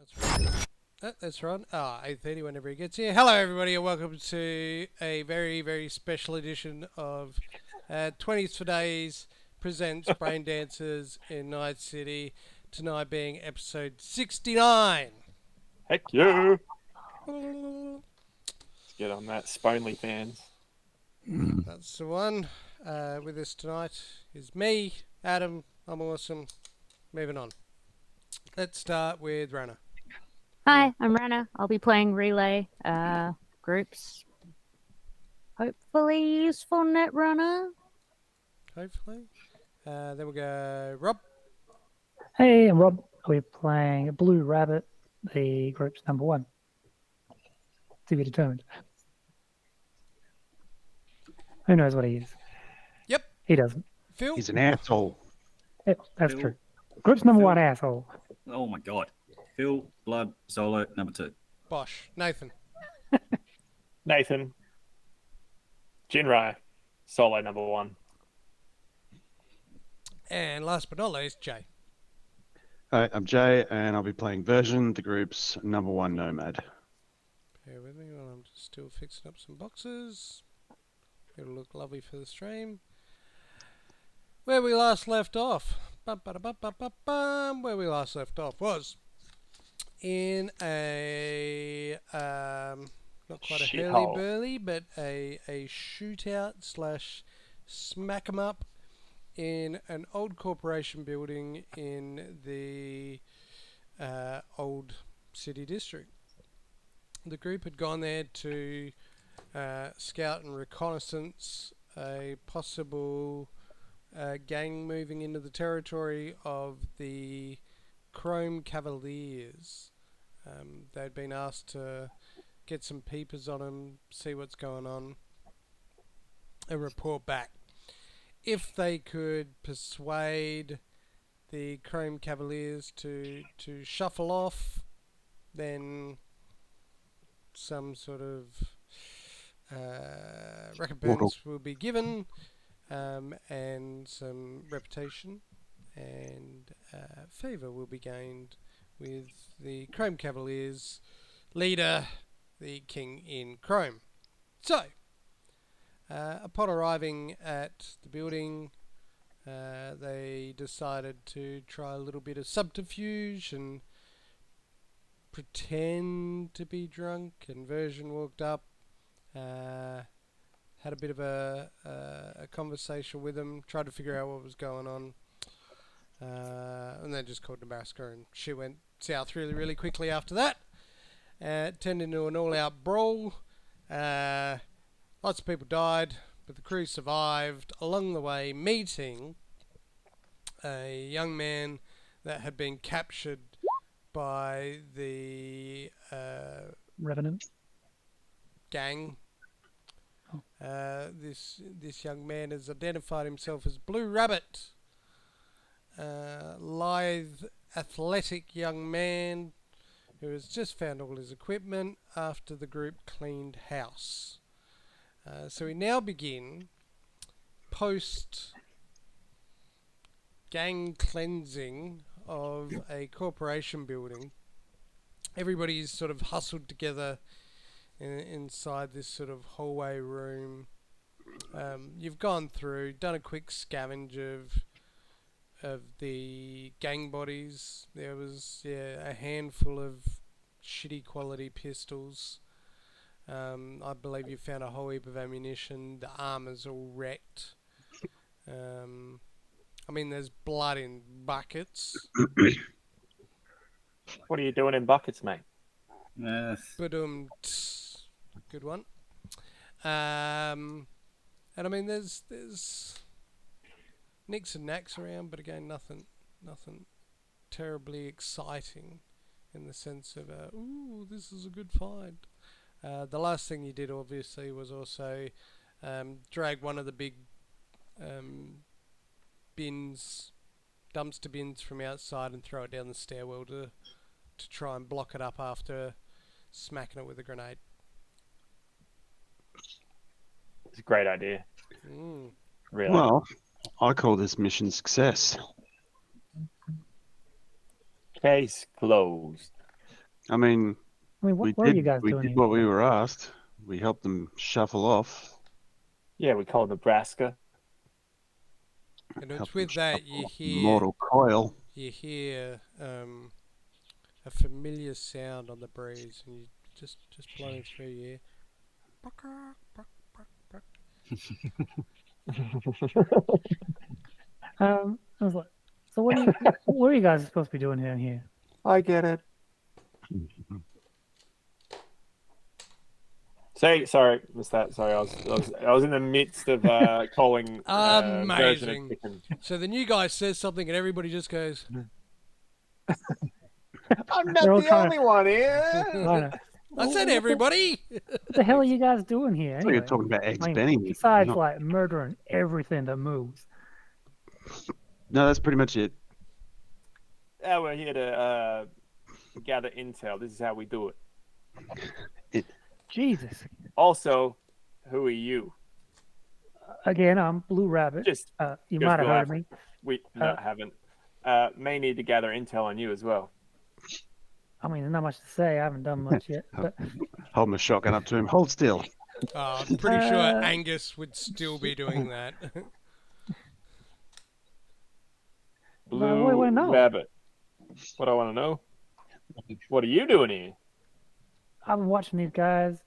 That's right. That's right. 8:30 whenever he gets here. Hello, everybody, and welcome to a very, very special edition of 20s for Days presents Braindances in Nightcity. Tonight being episode 69. Heck yeah! Let's get on that, Sponely fans. That's the one. With us tonight is me, Adam. I'm awesome. Moving on. Let's start with Rana. Hi, I'm Rana. I'll be playing relay groups. Hopefully useful Netrunner. Hopefully. Then we'll go Rob. Hey, I'm Rob. We're playing Blue Rabbit, the group's number one. To be determined. Who knows what he is? Yep. He doesn't. Phil. He's an asshole. Yep, that's Phil. true. Group's number Phil. one asshole. Oh my god. Phil, Blood, Solo, number 2. Bosh. Nathan. Nathan. Jinrai. Solo number 1. And last but not least, Jay. Hi, I'm Jay, and I'll be playing Version, the group's number one nomad. Bear with me while I'm just still fixing up some boxes. It'll look lovely for the stream. Where we last left off. Where we last left off was in a not quite a Shithole. hurly-burly, but a shootout slash smack 'em up in an old corporation building in the old city district. The group had gone there to scout and reconnaissance a possible gang moving into the territory of the Chrome Cavaliers. They'd been asked to get some peepers on them, see what's going on, and report back. If they could persuade the Chrome Cavaliers to shuffle off, then some sort of recompense will be given, and some reputation and favour will be gained with the Chrome Cavaliers leader, the King in Chrome. So, upon arriving at the building, they decided to try a little bit of subterfuge and pretend to be drunk, and Version walked up, had a bit of a conversation with them, tried to figure out what was going on, and then just called Nebraska, and she went south really, really quickly after that. It turned into an all-out brawl. Lots of people died, but the crew survived, along the way meeting a young man that had been captured by the Revenant. gang. This young man has identified himself as Blue Rabbit. Lithe, athletic young man who has just found all his equipment after the group cleaned house. So we now begin post gang cleansing of a corporation building. Everybody's sort of hustled together inside this sort of hallway room. You've gone through, done a quick scavenge of the gang bodies. There was a handful of shitty quality pistols. I believe you found a whole heap of ammunition. The armor's all wrecked. I mean, there's blood in buckets. What are you doing in buckets, mate? But good one. And I mean, there's nicks and knacks around, but again, nothing terribly exciting in the sense of ooh, this is a good find. The last thing you did, obviously, was also drag one of the big dumpster bins from outside and throw it down the stairwell to try and block it up after smacking it with a grenade. It's a great idea. Really. Well, I call this mission success. Case closed. I mean, I mean, what are you guys doing did here? what we were asked. We helped them shuffle off. Yeah, we call Nebraska. And it's Helped them with that shuffle off Mortal Coil. you hear a familiar sound on the breeze, and you just blowing through your ear. I was like, so what are you guys supposed to be doing down here? I get it. Sorry, missed that. Sorry, I was in the midst of calling version of Amazing. chicken. So the new guy says something, and everybody just goes. I'm They're not all the trying only one I here. know. I said everybody. What the hell are you guys doing here? So you're Anyway? talking about eggs I mean, Benny. besides Not- like murdering everything that moves. No, that's pretty much it. We're here to gather intel. This is how we do it. Jesus. Also, who are you? Again, I'm Blue Rabbit. Just You just might have go heard of after- me. we haven't. May need to gather intel on you as well. I mean, there's not much to say. I haven't done much yet. But Hold my shotgun up to him. Hold still. Oh, I'm pretty sure Angus would still be doing that. Blue what do I know? Rabbit. What I want to know? What are you doing here? I've been watching these guys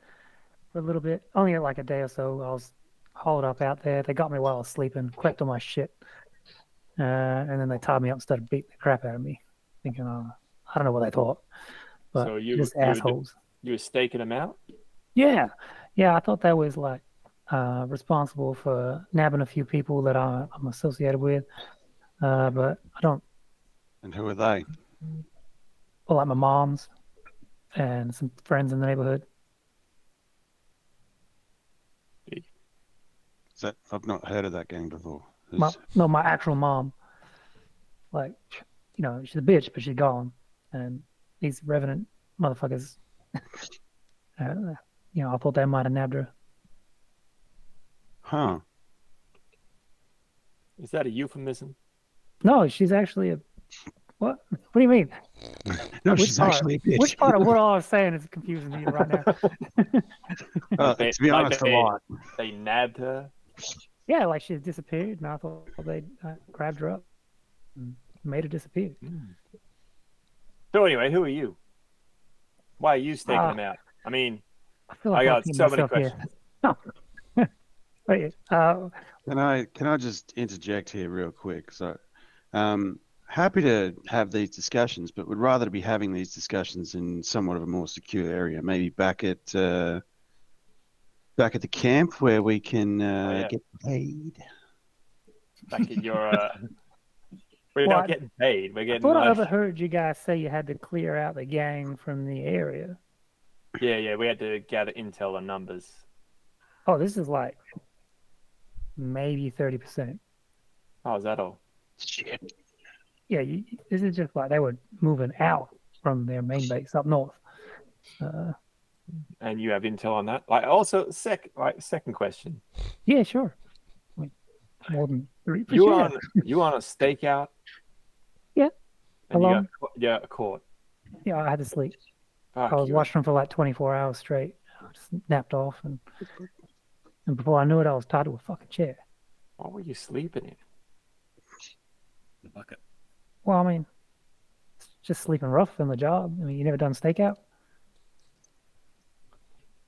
for a little bit. Only like a day or so. I was hauled up out there. They got me while I was sleeping, collected all my shit. And then they tied me up and started beating the crap out of me. Thinking, I don't know what they thought. But So just assholes. You were staking them out? Yeah. I thought that was like responsible for nabbing a few people that I'm associated with. But I don't. And who are they? Well, like my mom's and some friends in the neighborhood. I've not heard of that gang before. My actual mom. Like, she's a bitch, but she's gone. And these revenant motherfuckers, I thought they might have nabbed her. Huh. Is that a euphemism? No, she's actually a. What? What do you mean? No, she's actually a bitch. Which part of what I was saying is confusing to you right now? To be honest, a lot. They nabbed her. Yeah, like she disappeared, and I thought they grabbed her up and made her disappear. So anyway, who are you? Why are you staking them out? I mean, I feel like I got repeating so many myself here. questions. Wait, Can I just interject here real quick? So, happy to have these discussions, but would rather be having these discussions in somewhat of a more secure area, maybe back at the camp where we can get paid. Back at your, we're not getting paid. We're I getting. thought I overheard you guys say you had to clear out the gang from the area. Yeah. We had to gather intel on numbers. Oh, this is like maybe 30%. Oh, is that all? Shit. Yeah, this is just like they were moving out from their main base up north. And you have intel on that. Like, also, second question. Yeah, sure. I mean, more than 3%. You on a stakeout? Yeah. And Alone. you got caught. Yeah, I had to sleep. Fuck I was you. watching them for like 24 hours straight. I just napped off, and before I knew it, I was tied to a fucking chair. What were you sleeping in? The bucket. Well, I mean, it's just sleeping rough on the job. I mean, you never done stakeout?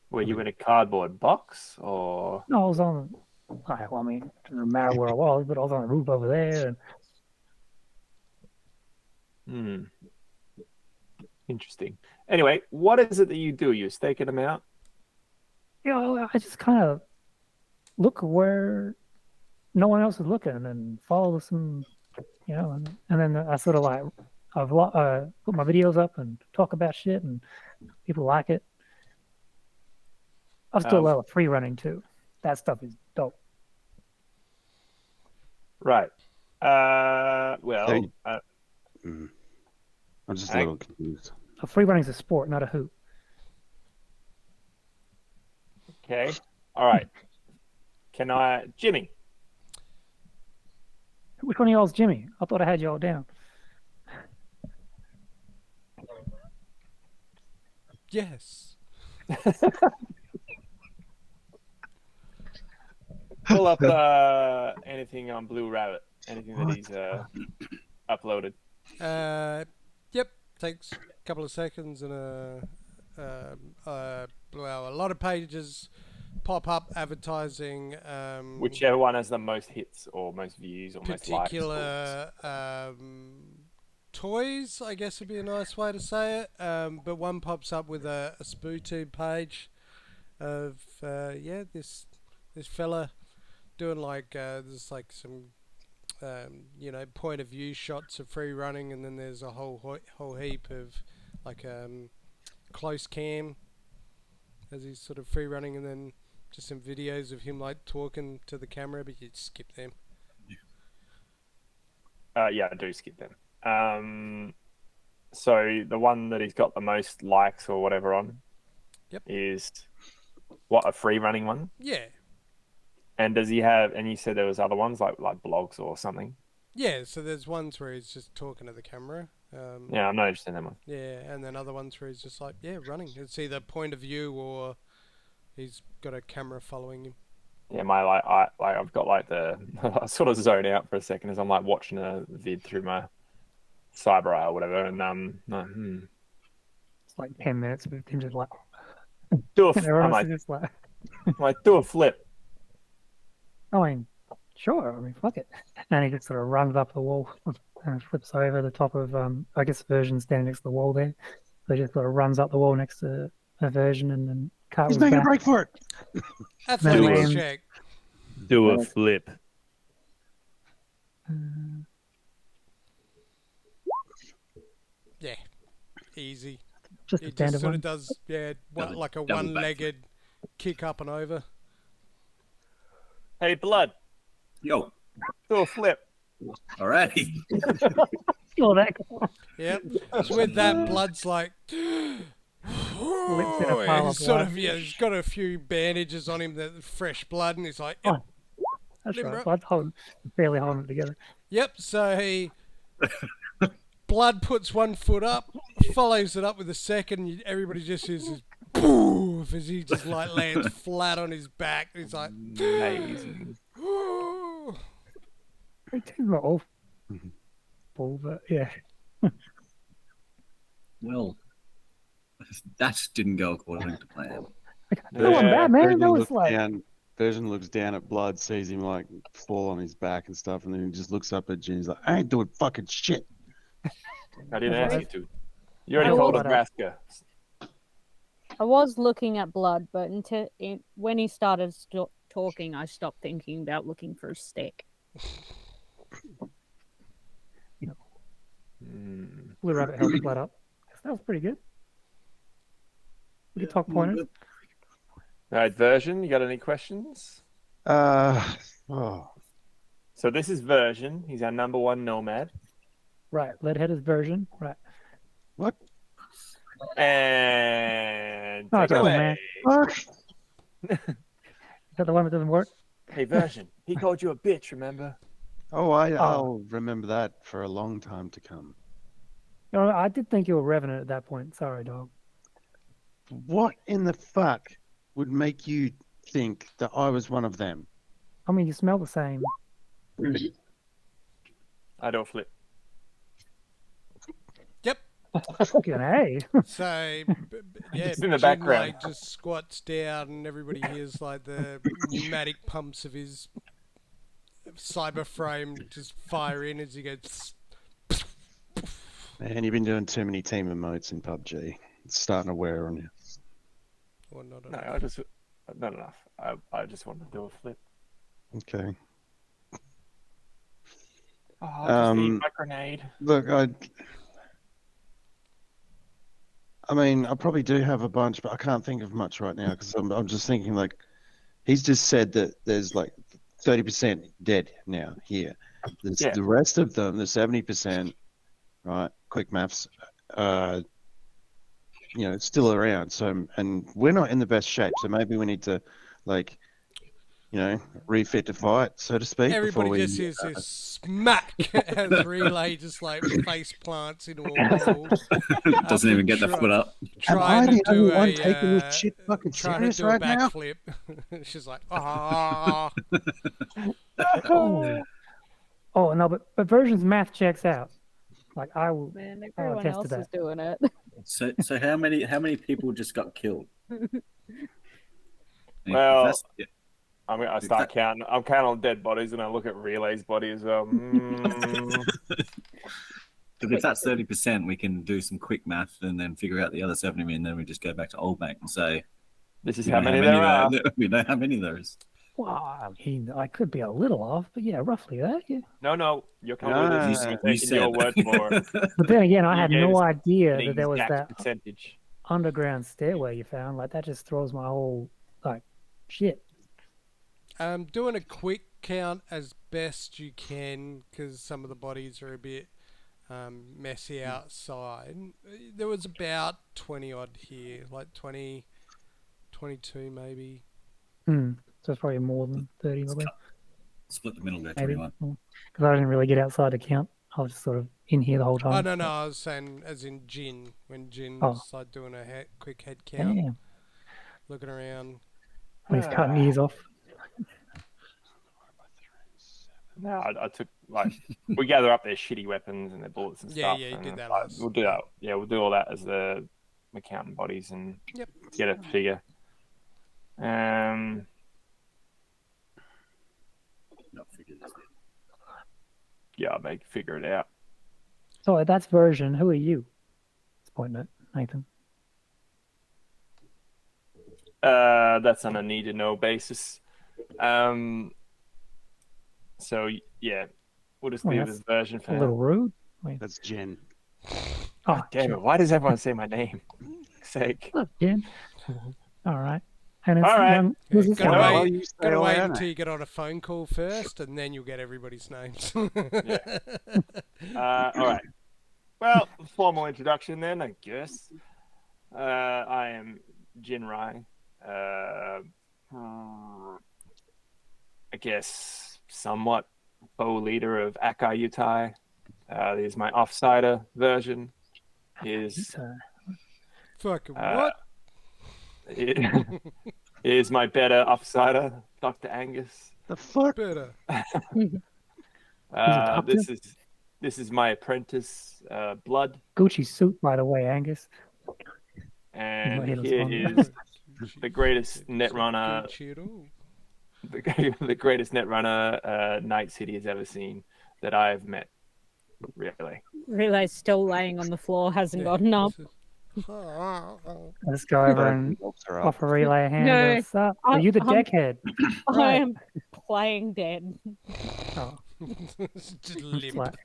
Were you in a cardboard box or? No, I was on. Well, I mean, it doesn't matter where I was, but I was on the roof over there, and Interesting. Anyway, what is it that you do? You're staking them out? I just kind of look where no one else is looking and follow some, and then I sort of like I've put my videos up and talk about shit, and people like it. I still love free running too. That stuff is dope. Right. I'm just a little confused. Free running's a sport, not a hoop. Okay. All right. Can I, Jimmy? Which one of y'all's Jimmy? I thought I had y'all down. Yes. Pull up anything on Blue Rabbit. Anything that he's uploaded. Yep. Takes a couple of seconds and well, a lot of pages pop up advertising Whichever one has the most hits or most views or most likes. particular toys, I guess would be a nice way to say it. But one pops up with a SpooTube page of this fella doing like there's like some point of view shots of free running, and then there's a whole heap of like close cam as he's sort of free running, and then just some videos of him like talking to the camera, but you skip them. Yeah, I do skip them. So the one that he's got the most likes or whatever on, is what, a free running one? Yeah. And does he have? And you said there was other ones like blogs or something. Yeah, so there's ones where he's just talking to the camera. Yeah, I'm not interested in that one. Yeah, and then other ones where he's just like, running. It's either point of view or he's got a camera following him. Yeah, I've got like I sort of zone out for a second as I'm like watching a vid through my Cyber or whatever, and It's like 10 minutes of him just like. do a Everyone's I'm just like. like do a flip. I mean, sure. I mean, fuck it. And he just sort of runs up the wall and flips over the top of, I guess, Version standing next to the wall there. So he just sort of runs up the wall next to a Version and then cartwheels He's making back. a break for it. Athletics Do check. Do a flip. Yeah, easy. Just a It just standard sort one. of does, like a double one-legged kick up and over. Hey, Blood, Yo, do a flip. alrighty. Oh, that Yep. So with that, Blood's like, in a pile of sort blood. of, he's got a few bandages on him, that fresh blood, and he's like, yep. That's Limber. right. Blood's barely holding it together. Yep, so he Blood puts one foot up, follows it up with a second. Everybody just hears this poof as he just like lands flat on his back. He's like, Amazing. It's not awful, but yeah. Well, that didn't go according to plan. That wasn't bad, man. That was like. Version looks down at Blood, sees him like fall on his back and stuff, and then he just looks up at Jin. He's like, I ain't doing fucking shit. I didn't That's ask you to. You already I called will- Nebraska. I was looking at blood, but when he started talking, I stopped thinking about looking for a stick. Blue Rabbit held the blood up. That was pretty good. Good talk pointers. All right, Version, you got any questions? Oh, So this is Version. He's our number one nomad. Right, Leadhead's Version. Right. what? And Oh, take it cool, away. man. Fuck. Is that the one that doesn't work? Hey, Version, he called you a bitch, remember? Oh, I'll remember that for a long time to come. No, I did think you were Revenant at that point. Sorry, dog. What in the fuck would make you think that I was one of them? I mean, you smell the same. I don't flip. yep. Fucking A. So, It's in the Jim, background. like, just squats down, and everybody hears like the pneumatic pumps of his cyber frame just fire in as he goes. Man, you've been doing too many team emotes in PUBG. It's starting to wear on you. Or not No, enough. not enough. I just want to do a flip. Okay. Oh, I'll just eat my grenade. Look, I mean, I probably do have a bunch, but I can't think of much right now because I'm just thinking like, he's just said that there's like 30% dead now here. Yeah. The rest of them, the 70%, right? Quick maths, still around. So, and we're not in the best shape. So maybe we need to, like, refit to fight, so to speak. Everybody before we, just hears this smack as Relay just like face plants into a wall. Doesn't even get the foot up. Am I Trying to the do only one taking this shit fucking trying to serious do a right now? backflip. She's like, ah. Oh no, but version's math checks out. Like I will. Man, I'll everyone attest else to is that. doing it. So how many people just got killed? Well, That's- yeah. I start counting. I'm counting dead bodies, and I look at Relay's body as well. Because if that's 30%, we can do some quick math and then figure out the other 70, and then we just go back to Old Bank and say, This is we how know many there are. We know how many there is. Well, I mean, I could be a little off, but yeah, roughly that. Yeah. No, you're coming with this. I'm taking your word for it. But then again, I You had gave no us idea An that there was exact that percentage. underground stairway you found. Like that just throws my whole shit. Doing a quick count as best you can because some of the bodies are a bit messy outside. There was about 20 odd here, like 20, 22 maybe. So it's probably more than 30. Probably. Split the middle there, Maybe. 21. Because I didn't really get outside to count. I was just sort of in here the whole time. Oh, no, I was saying as in Jin, when Jin started doing a quick head count, Damn. looking around. When he's cutting ears off. No, I took we gather up their shitty weapons and their bullets and Yeah, stuff. yeah, you and, did that like, last. We'll do that. Yeah, we'll do all that as the counting bodies and get a figure. Not figure this out. Yeah, I'll figure it out. So that's version. Who are you? Let's point at Nathan. That's on a need to know basis. So yeah, we'll just leave this version for A now. little rude. That's Jen. Oh, Damn it! Why does everyone say my name? Sake. Look, Jen. All right. And it's All right. who's this Gotta guy? wait, gotta wait until you get on a phone call first, and then you'll get everybody's names. All right. Well, formal introduction then, I guess. I am Jin Rai. I guess somewhat bow leader of Akai Yutai. Here's my offsider version. Here's Fucking what? Here's my better offsider, Dr. Angus. The fuck? Better. This is my apprentice, Blood. Gucci suit, by the way, Angus. And here is the greatest netrunner. The greatest netrunner Nightcity has ever seen that I've met. Really. Relay's still laying on the floor, hasn't gotten up. Let's go over and offer Relay a hand. No, What's up? Are you the deckhead? I am playing dead. Oh, Just limp. like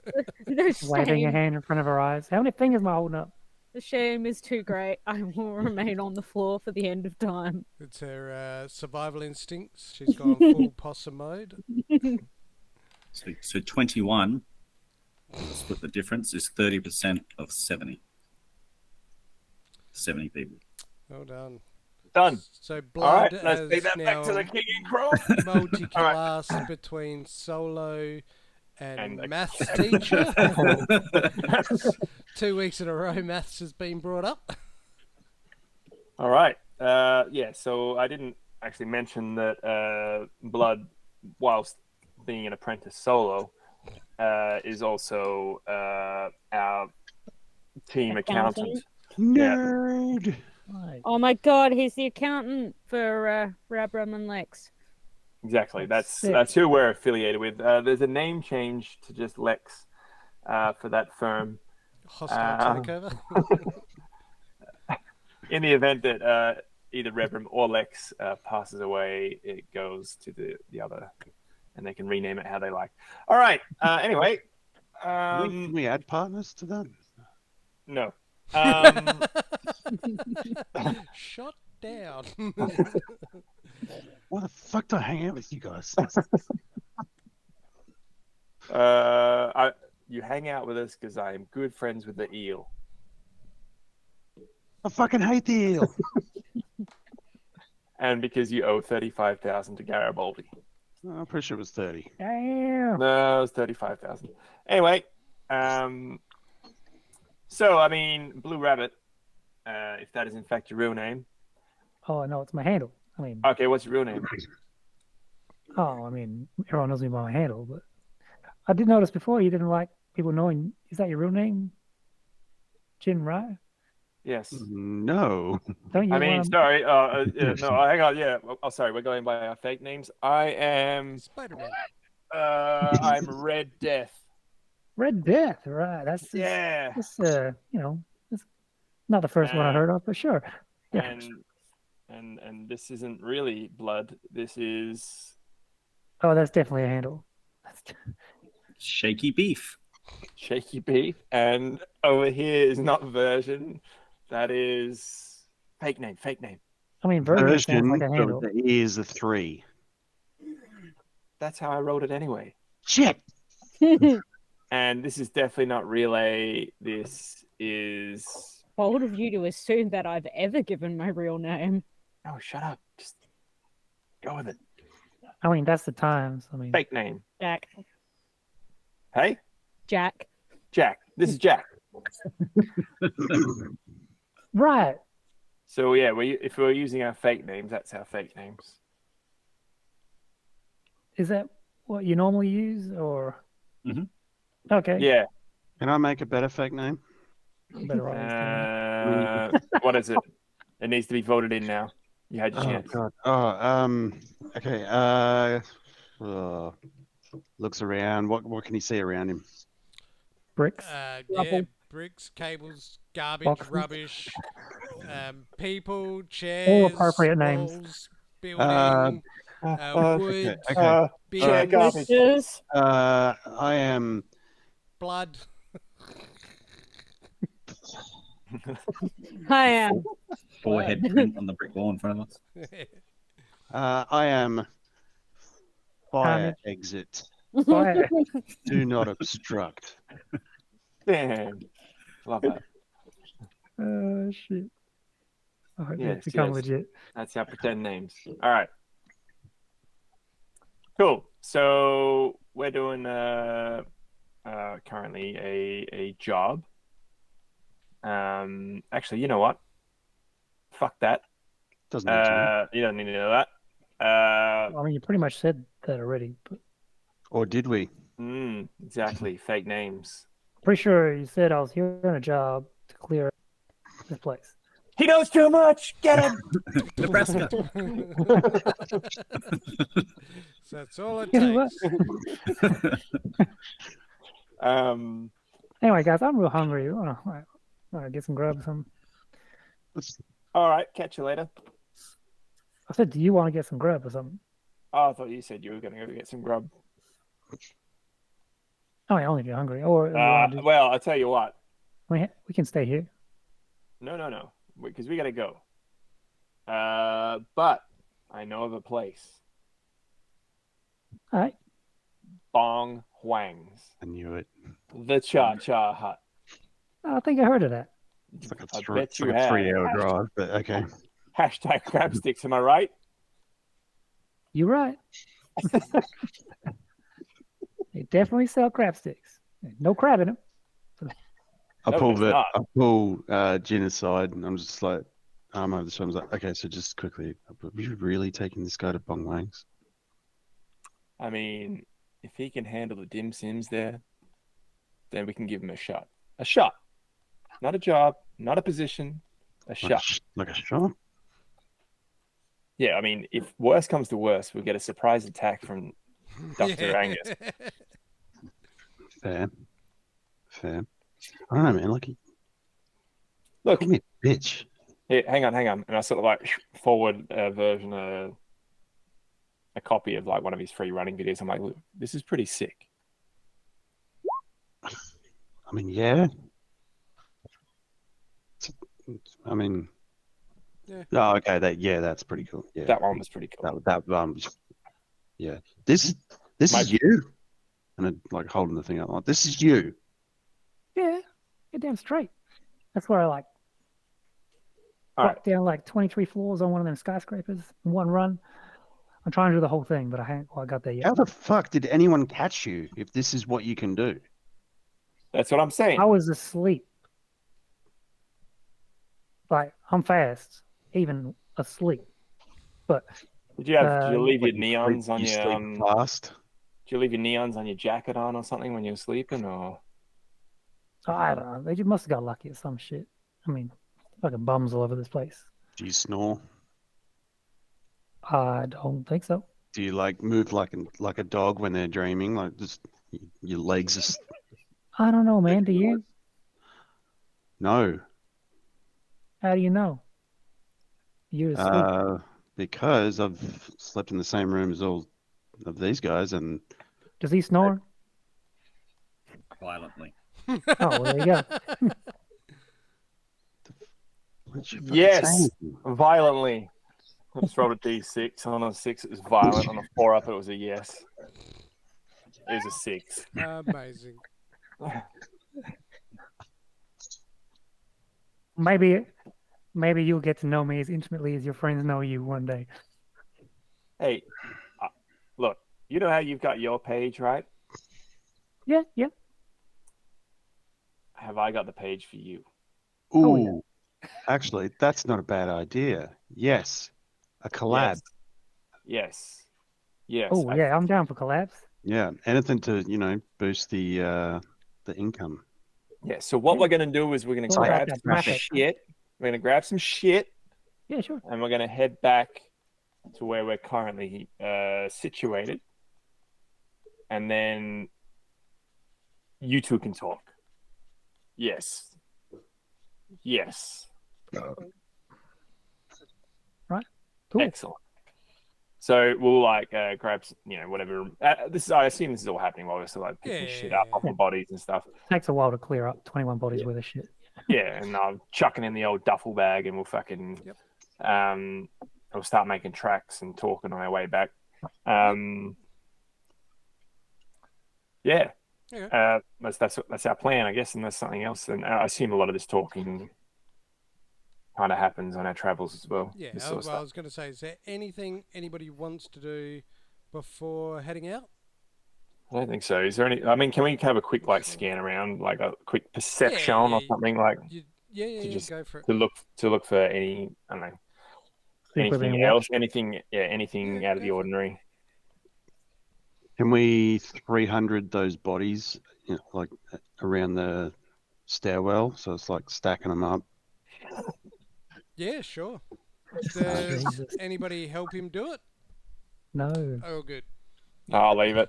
No waving your shame. hand in front of her eyes. How many fingers am I holding up? The shame is too great. I will remain on the floor for the end of time. It's her survival instincts. She's gone full possum mode. So 21, split the difference, is 30% of 70. 70 people. Well done. Done. So All Blood right, let's has take that back now to the king and crow. multi-class between solo and the maths teacher. 2 weeks in a row, maths has been brought up. All right. Yeah, so I didn't actually mention that Blood, whilst being an apprentice solo, is also our team accountant. Nerd. Oh my god, he's the accountant for Rabram and Lex. Exactly. That's Sick. who we're affiliated with. There's a name change to just Lex for that firm. Hostile takeover. In the event that either Rebram or Lex passes away, it goes to the other, and they can rename it how they like. All right. Anyway, Can we add partners to that? no. Shot down. Why the fuck do I hang out with you guys? You hang out with us because I am good friends with the eel. I fucking hate the eel. and because you owe 35,000 to Garibaldi. I'm pretty sure it was 30. Damn. No, it was 35,000. Anyway, so I mean, Blue Rabbit, if that is in fact your real name. Oh no, it's my handle. I mean, Okay, what's your real name? everyone knows me by my handle, but I did notice before you didn't like people knowing. Is that your real name? Jin, right? Yes. No. Don't you I mean, want? sorry. No, hang on. Yeah. Oh, sorry. We're going by our fake names. I am. Spider-Man. I'm Red Death. Red Death, right? That's Yeah. It's it's not the first one I heard of, but sure. Yeah. And this isn't really blood. This is Oh, that's definitely a handle. Shaky beef. Shaky Beef. And over here is not version. That is fake name. Fake name. I mean, version sounds like a but handle. the E is a 3. That's how I wrote it anyway. Shit. And this is definitely not relay. This is. Bold of you to assume that I've ever given my real name. Oh, shut up. Just go with it. I mean, that's the times. I mean, Fake name. Jack. Hey, Jack. Jack. This is Jack. right. So yeah, if we're using our fake names, that's our fake names. Is that what you normally use, or? Mhm. Okay. Yeah. Can I make a better fake name? Better write this down. What is it? It needs to be voted in now. You had your Oh chance. god. Okay. Looks around. What can he see around him? Bricks. Yeah, bricks, cables, garbage, Boxes. rubbish, people, All chairs, appropriate names. walls, building, wood, Okay. Chair garbage. Blisters. I am. blood. I am. Forehead print on the brick wall in front of us. I am. Fire Carnage. exit. Fire. Do not obstruct. Damn. Love that. Oh shit. I hope Yes, that's become yes. legit. That's our pretend names. All right. Cool. So we're doing currently a job. Actually, you know what? Fuck that. Doesn't need to know. You don't need to know that. I mean, you pretty much said that already, but Or did we? Exactly. Fake names. pretty sure you said I was here on a job to clear this place. He knows too much. Get him. Nebraska. So that's all it You know takes. Anyway, guys, I'm real hungry. I want to get some grub or something. All right. Catch you later. I said, do you want to get some grub or something? Oh, I thought you said you were going to go get some grub. I mean, only if you're hungry. Or you wanna do- Well, I'll tell you what. we can stay here. No. Because we got to go. But I know of a place. All right. Bong Huang's. I knew it. The Cha Cha Hut. I think I heard of that. It's like I a, bet you like a have. 3-hour drive, but okay. Hashtag crab sticks, am I right? You're right. They definitely sell crab sticks. No crab in them. I No, pull it's not. Jen aside, and I'm just like, I'm over the shoulder. I was like, okay, so just quickly, are you really taking this guy to Bong Wang's? I mean, if he can handle the dim sims there, then we can give him a shot. A shot. Not a job, not a position, a shot. Like a shot? Yeah, I mean, if worse comes to worse, we'll get a surprise attack from Dr. Yeah. Angus. Fair. I don't know, man. Like, Look, call me a bitch. here, hang on. And I sort of like forward version, a copy of like one of his free running videos. I'm like, look, this is pretty sick. I mean, yeah. I mean, Yeah. Oh, okay. That's pretty cool. Yeah, That one was pretty cool. that yeah. This is you, and I'm like holding the thing up like this is you. Yeah, you're damn straight. That's what I like. All right. Walked down like 23 floors on one of them skyscrapers in one run. I'm trying to do the whole thing, but I haven't quite got there yet. How the fuck did anyone catch you if this is what you can do? That's what I'm saying. I was asleep. Like, I'm fast, even asleep. But Did you leave your What, you neons sleep- on you your sleep fast? Did you leave your neons on your jacket on or something when you were sleeping, or? I don't know. They just must have got lucky at some shit. I mean, fucking bums all over this place. Do you snore? I don't think so. Do you like move like a dog when they're dreaming? Like just your legs just I don't know, man. Do you? no. How do you know? You're asleep. Because I've slept in the same room as all of these guys, and Does he snore? Violently. Oh, well, there you go. what you fucking Yes, saying? violently. I just rolled a d6. On a 6, it was violent. On a 4 up, it was a yes. It was a 6. Amazing. Maybe you'll get to know me as intimately as your friends know you one day. Hey, look, you know how you've got your page, right? Yeah, yeah. Have I got the page for you? Ooh, Oh, yeah. actually, that's not a bad idea. Yes, a collab. Yes. Yes. Oh, yeah. I'm down for collabs. Yeah, anything to boost the income. Yeah. So what we're gonna do is we're gonna It's all about grab that some traffic. shit. We're gonna grab some shit, Yeah, sure. and we're gonna head back to where we're currently situated, and then you two can talk. Yes. Yes. Right. Cool. Excellent. So we'll grab whatever. I assume this is all happening while we're still picking shit up off the bodies and stuff. Takes a while to clear up 21 bodies worth of shit. Yeah, and chucking in the old duffel bag, and we'll fucking we'll start making tracks and talking on our way back. Yeah. Okay. That's our plan, I guess, unless something else. And I assume a lot of this talking kind of happens on our travels as well. Yeah, this sort of I stuff. was going to say, is there anything anybody wants to do before heading out? I don't think so. Is there any? I mean, can we have a quick scan around, like a quick perception or something, like Yeah, go for it. to look for any, I don't know, See if we're being anything else, watched. anything out of the ordinary. Can we 300 those bodies, like around the stairwell? So it's like stacking them up. Yeah, sure. Jesus. Does anybody help him do it? No. Oh, good. I'll leave it.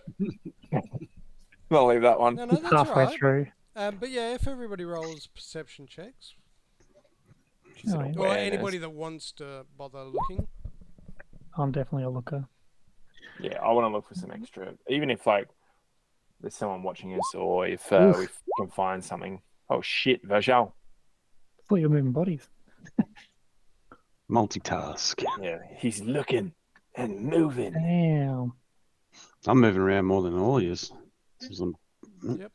I'll leave that one. No, that's Halfway right. through. But yeah, if everybody rolls perception checks, Oh, yeah. or anybody that wants to bother looking. I'm definitely a looker. Yeah, I want to look for some extra, even if there's someone watching us, or if Oof. we can find something. Oh shit, Vajal. Thought you were moving bodies. Multitask. Yeah, he's looking and moving. Damn. I'm moving around more than all of you. Yep.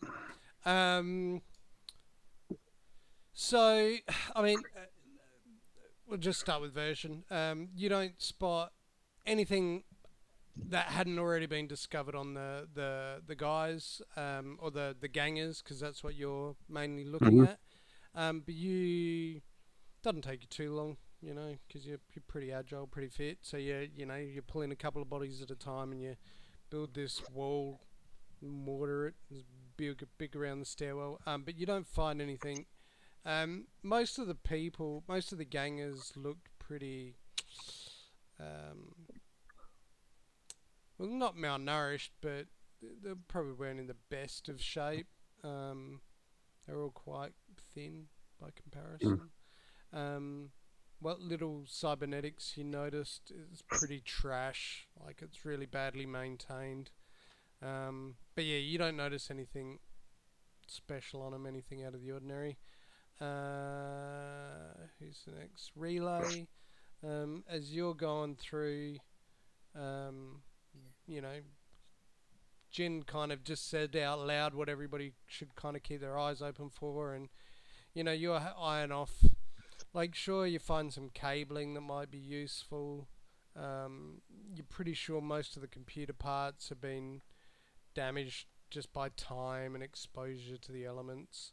So, I mean, we'll just start with version. You don't spot anything that hadn't already been discovered on the guys or the gangers, because that's what you're mainly looking at. But you doesn't take you too long, because you're pretty agile, pretty fit. So you're pulling a couple of bodies at a time, and you build this wall, mortar it, big around the stairwell. But you don't find anything. Most of the gangers looked pretty, well, not malnourished, but they probably weren't in the best of shape. They're all quite thin by comparison. What little cybernetics you noticed is pretty trash. Like, it's really badly maintained. But yeah, you don't notice anything special on them, anything out of the ordinary. Who's the next? Relay. As you're going through, Jin kind of just said out loud what everybody should kind of keep their eyes open for, and you're eyeing off Like, sure, you find some cabling that might be useful. You're pretty sure most of the computer parts have been damaged just by time and exposure to the elements.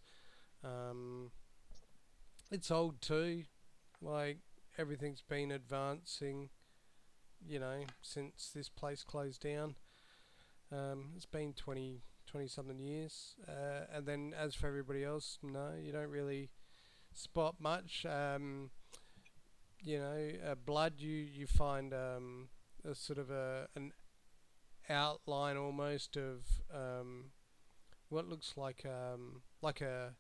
It's old too. Like, everything's been advancing, since this place closed down. It's been 20 something years. And then as for everybody else, no, you don't really spot much. Blood, you find a sort of an outline almost of what looks like a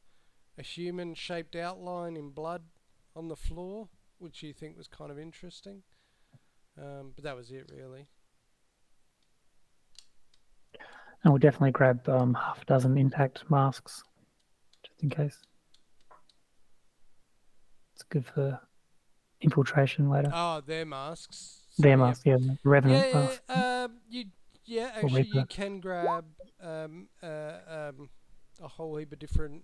human shaped outline in blood on the floor, which you think was kind of interesting. But that was it, really. And we'll definitely grab half a dozen impact masks, just in case. It's good for infiltration later. Oh, their masks. Their So, masks, yeah, the Revenant mask. Actually, you Reaper. can grab a whole heap of different,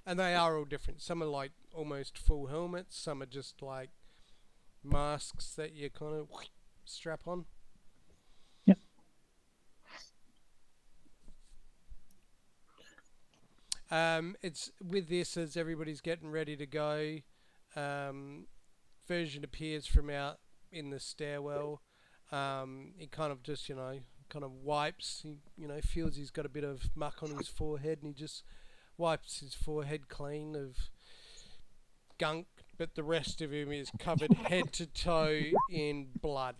and they are all different. Some are like almost full helmets. Some are just like masks that you kind of strap on. Yep. It's with this as everybody's getting ready to go. Version appears from out in the stairwell. He kind of just, kind of wipes. He, feels he's got a bit of muck on his forehead, and he just wipes his forehead clean of gunk. But the rest of him is covered head to toe in blood.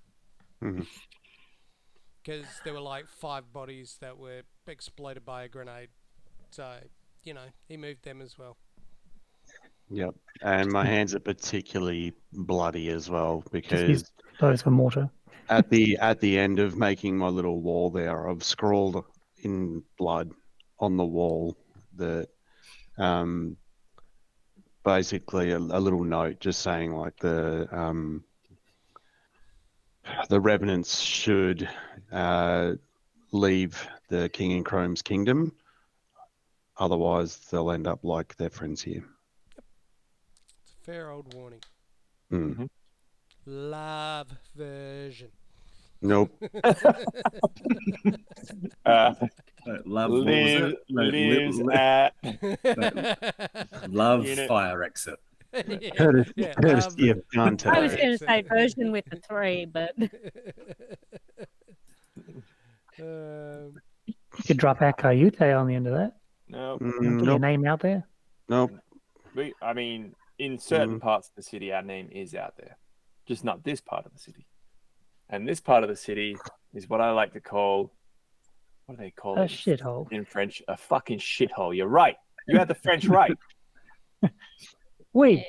Mhm. Because there were like 5 bodies that were exploded by a grenade. So, he moved them as well. Yep. And my hands are particularly bloody as well Just because use those for mortar. at the end of making my little wall there, I've scrawled in blood on the wall that basically a little note just saying like the revenants should leave the King and Chrome's kingdom, otherwise they'll end up like their friends here. It's a fair old warning. Mm. Love version. Nope. Love, what was it? No, lives at love Unit. fire exit. Courtesy of Dante. I was going to Exit. say version with the 3, but You could drop our Cayute on the end of that. No, Put your Nope. name out there. Nope. I mean, in certain parts of the city, our name is out there, just not this part of the city. And this part of the city is what I like to call, what do they call A it shithole. in French? A fucking shithole. You're right. You had the French right. We.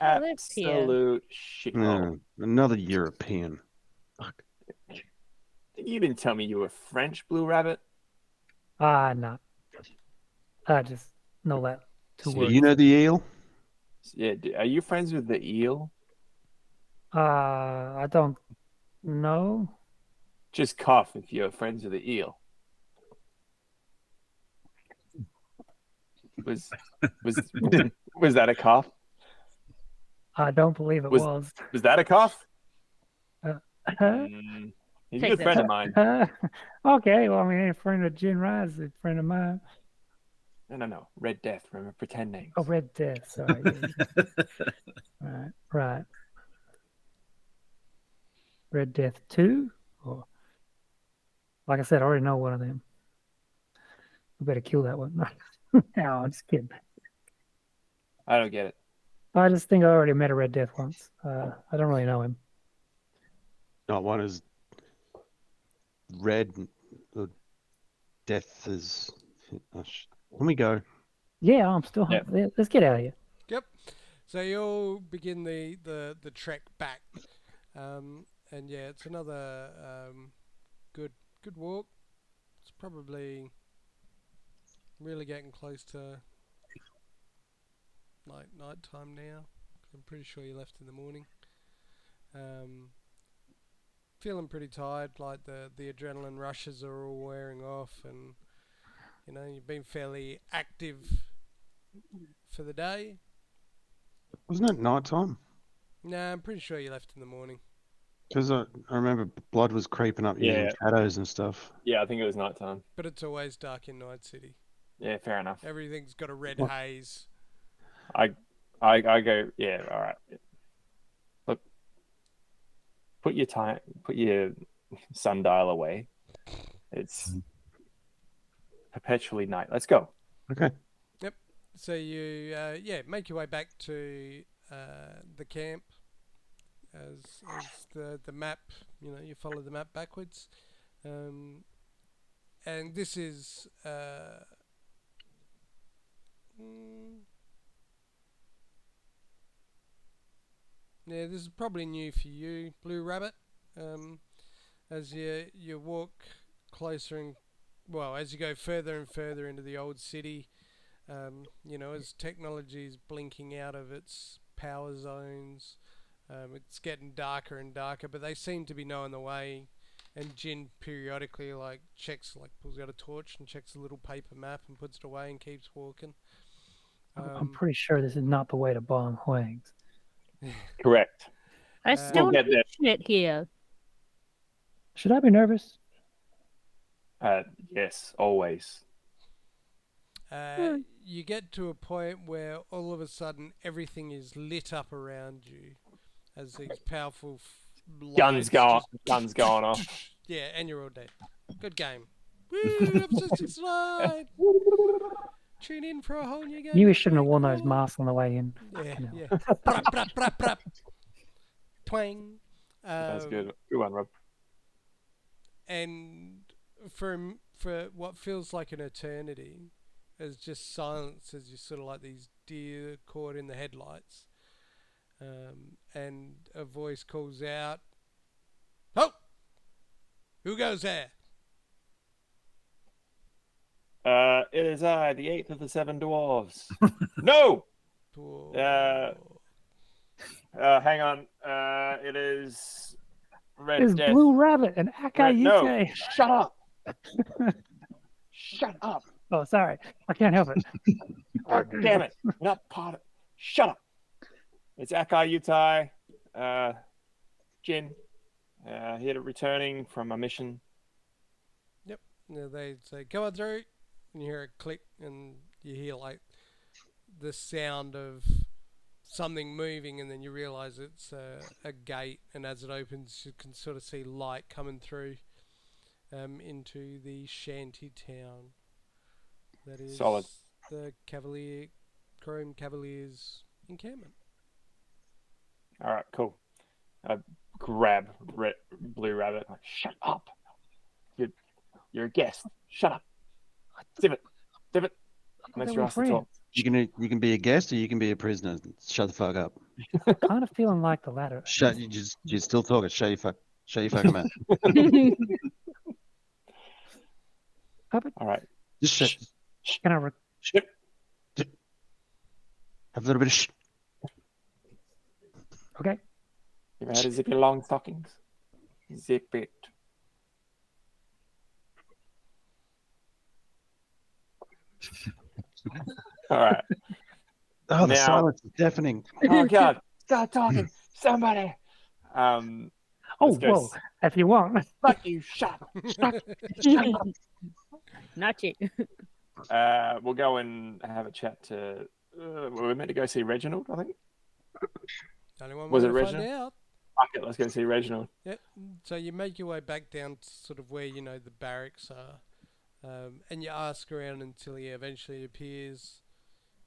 I live here. Absolute shithole. Another European. Fuck. You didn't tell me you were French, Blue Rabbit. No. I just know that 2 So words. You know the eel? Yeah, are you friends with the eel? I don't know. Just cough if you're friends with the eel. Was that a cough? I don't believe it was. Was that a cough? Huh? He's a Take good that. friend of mine. Okay, well, I mean, a friend of Jin Rise, a friend of mine. No. Red Death. Remember, pretend names. Oh, Red Death. Sorry. Yeah. Right. Red Death 2? Or, like I said, I already know one of them. We better kill that one. No, I'm just kidding. I don't get it. I just think I already met a Red Death once. I don't really know him. Not one is red. Death is. Let me go. Yeah, I'm still. Yep. Let's get out of here. Yep. So you'll begin the trek back, and yeah, it's another good walk. It's probably really getting close to night time now. I'm pretty sure you left in the morning. Feeling pretty tired, like the adrenaline rushes are all wearing off, and you've been fairly active for the day. Wasn't it night time? Nah, I'm pretty sure you left in the morning. Because I remember blood was creeping up using Yeah. shadows and stuff. Yeah, I think it was nighttime. But it's always dark in Nightcity. Yeah, fair enough. Everything's got a red What? haze. I go. Yeah, all right. Look, put your sundial away. It's perpetually night. Let's go. Okay. So you, make your way back to the camp as the map. You follow the map backwards, and this is. Yeah, this is probably new for you, Blue Rabbit. As you walk closer as you go further and further into the old city, as technology is blinking out of its power zones, it's getting darker and darker. But they seem to be knowing the way. And Jin periodically pulls out a torch and checks a little paper map and puts it away and keeps walking. I'm pretty sure this is not the way to Bong Huang's. Correct. I still We'll get need there. shit here. Should I be nervous? Yes, always. You get to a point where all of a sudden everything is lit up around you as these powerful Guns going off. Yeah, and you're all dead. Good game. Woo, episode 69. Tune in for a whole new game. Knew we shouldn't have worn those masks on the way in. Yeah, No. yeah. Brap, brap, brap, brap. Twang. That's good. Good one, Rob. And for what feels like an eternity, there's just silence as you sort of like these deer caught in the headlights. And a voice calls out, "Oh! Who goes there?" It is I, the 8th of the 7 dwarves. No! Whoa. Hang on. It is Red It's Death. Blue Rabbit and No, Akayute. shut up. Shut up. Oh, sorry. I can't help it. Oh, damn it. You're not part of... Shut up. It's Akai Yutai, Jin, here returning from a mission. They say, "Come on through," and you hear a click, and you hear like the sound of something moving, and then you realise it's a gate, and as it opens, you can sort of see light coming through into the shanty town. That is Solid. the Chrome Cavaliers encampment. All right, cool. I grab Blue Rabbit. Like, shut up. You're a guest. Shut up. Divot. Unless you're asked to talk. You can be a guest or you can be a prisoner. Shut the fuck up. Kind of feeling like the latter. Shut. You're still talking. Shut your fucking mouth. All right. Just shut. Can I Shit. Have a little bit of Okay. You ever had to zip your long stockings? Zip it. All right. Oh, the Now- silence is deafening. Oh God! Stop talking, somebody. Oh, Let's go whoa. If you want. Fuck you! Shut up! Not you. We'll go and have a chat to. We're meant to go see Reginald, I think. Only one Was way it to find Reginald? out. Fuck it, let's go see Reginald. Yep. So you make your way back down to sort of where the barracks are, and you ask around until he eventually appears,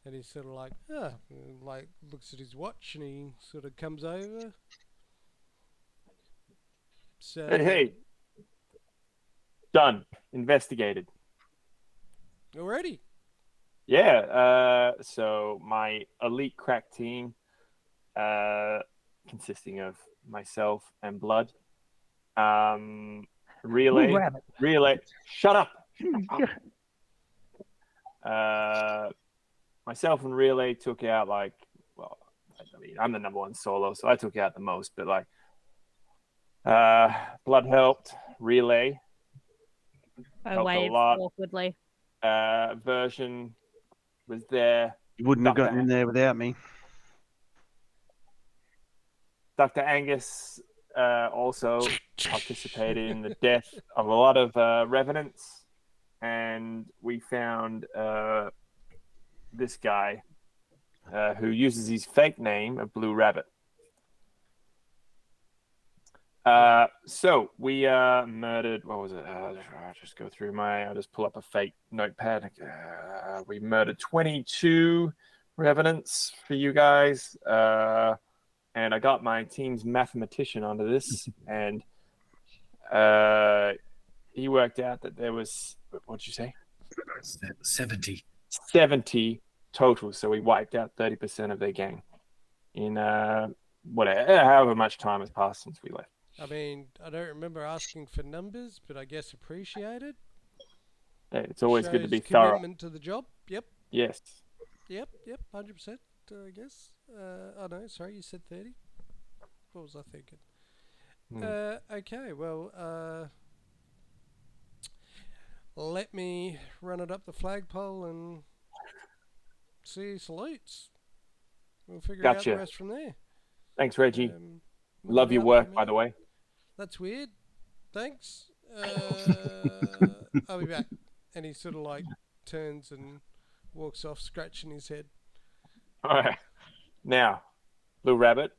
and he's sort of like, looks at his watch, and he sort of comes over. So Hey. Done. Investigated. already. Yeah. So my elite crack team, consisting of myself and Blood, relay. Blue Rabbit. Relay. Shut up. Myself and Relay took out I'm the number one solo, so I took out the most, but Blood helped. Relay I Helped a waved lot. awkwardly. version was there. You wouldn't have Duck gotten in that. there without me. Dr. Angus also participated in the death of a lot of revenants, and we found this guy who uses his fake name of Blue Rabbit. So we murdered. What was it? I'll just go through I'll just pull up a fake notepad. We murdered 22 revenants for you guys, and I got my team's mathematician onto this, and he worked out that there was. What'd you say? 70 total. So we wiped out 30% of their gang in however much time has passed since we left. I mean, I don't remember asking for numbers, but I guess appreciated. It's always good to Shows be thorough. commitment to the job. Yep. Yes. Yep. 100%. I guess. Oh no, sorry, you said 30. What was I thinking? Okay, well, let me run it up the flagpole and see salutes. We'll figure out the Gotcha. rest from there. Thanks, Reggie. What Love your about work, for by me? the way. That's weird. Thanks. I'll be back. And he sort of like turns and walks off, scratching his head. All right. Now, Blue Rabbit,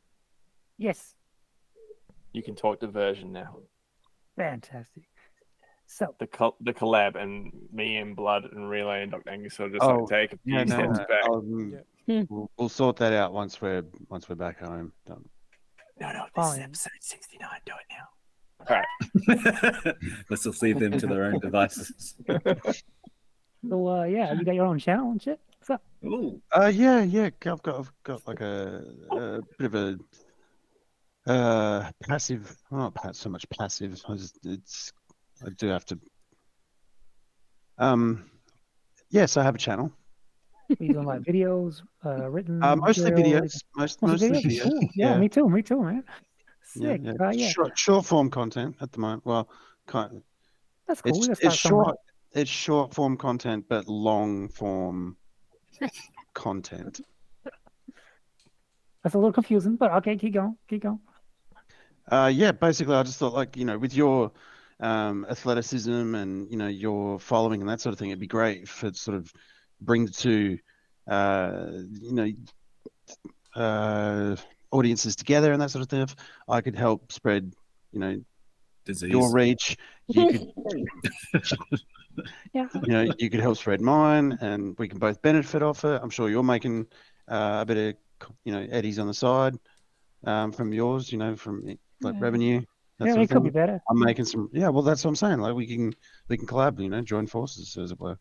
Yes. you can talk diversion now. Fantastic. So, The collab, and me and Blood and Relay and Dr. Angus will just Oh, like take a few steps back. We'll sort that out once we're back home. Done. No, this Fine. is episode 69. Do it now. All right. Let's just leave them to their own devices. yeah, you got your own channel and shit. What's up? Ooh. Yeah. I've got like a bit of a passive. Well, not so much passive. I do have to. Yes, I have a channel. Are you doing like videos, written? Mostly material, videos. Mostly Mostly videos. videos. Cool. Yeah, me too, man. Sick. Yeah. Short form content at the moment. Well, kind of, That's cool. We gotta it's start somewhere. short. It's short form content, but long form content. That's a little confusing, but okay, keep going. Yeah, basically, I just thought, like, with your athleticism and your following and that sort of thing, it'd be great if it sort of bring the two audiences together and that sort of thing. If I could help spread Disease. your reach, you could Yeah. you could help spread mine, and we can both benefit off it. I'm sure you're making a bit of eddies on the side from yours, from like revenue. That sort it of could thing. be better. I'm making some. Yeah, well, that's what I'm saying. Like we can collab, join forces, as it were.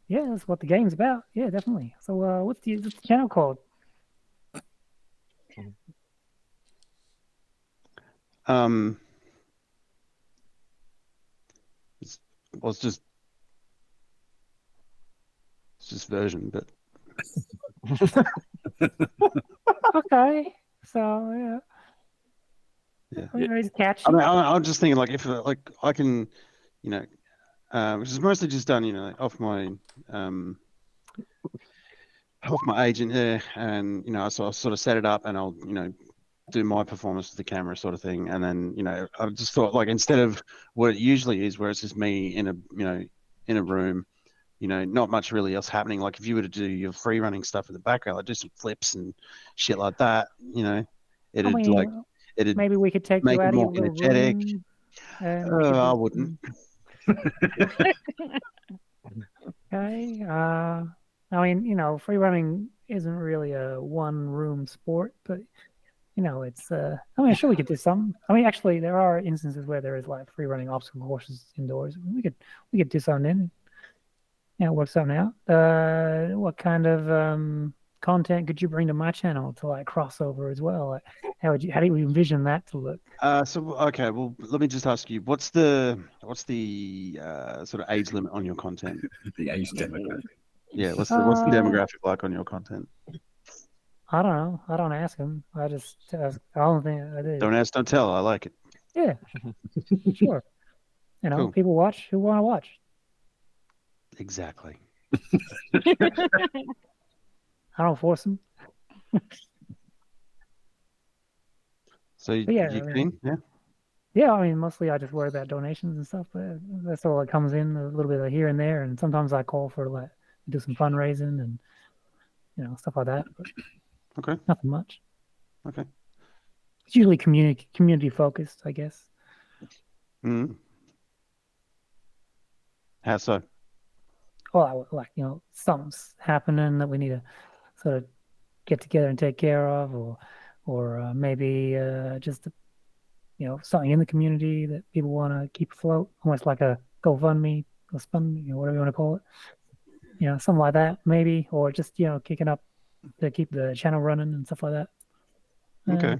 Yeah, that's what the game's about. Yeah, definitely. So, what's the channel called? It's just version, but Okay. So, yeah. It's catchy. I mean, I'm just thinking, like, if I can, which is mostly just done, off my agent there, and I'll sort of set it up, and I'll do my performance with the camera, sort of thing, and then I just thought, like, instead of what it usually is, where it's just me in a room, not much really else happening. Like if you were to do your free running stuff in the background, like do some flips and shit like that, it'd maybe we could take make you it out of your more little energetic. room. And we could I do wouldn't. Okay. I mean, free running isn't really a one-room sport, but it's. I mean, sure, we could do some. I mean, actually, there are instances where there is like free running obstacle courses indoors. We could do something in. Work something out. What kind of content could you bring to my channel to like crossover as well? Like, how do you envision that to look? Okay, well, let me just ask you, what's the sort of age limit on your content? The age demographic. Yeah, what's the demographic like on your content? I don't know. I don't ask them. I just ask. I don't think I do. Don't ask, don't tell. I like it. Yeah, sure. Cool. People watch who want to watch. Exactly. I don't force them. So But yeah, you I mean, keen? Yeah. yeah, I mean, mostly I just worry about donations and stuff, but that's all that comes in, a little bit of here and there, and sometimes I call for like do some fundraising and stuff like that, but Okay. nothing much. Okay. It's usually community focused, I guess. Mm. How so? Well, like something's happening that we need to sort of get together and take care of, or maybe just something in the community that people want to keep afloat, almost like a GoFundMe, GoFundMe, whatever you want to call it. Something like that, maybe, or just kicking up to keep the channel running and stuff like that. Okay.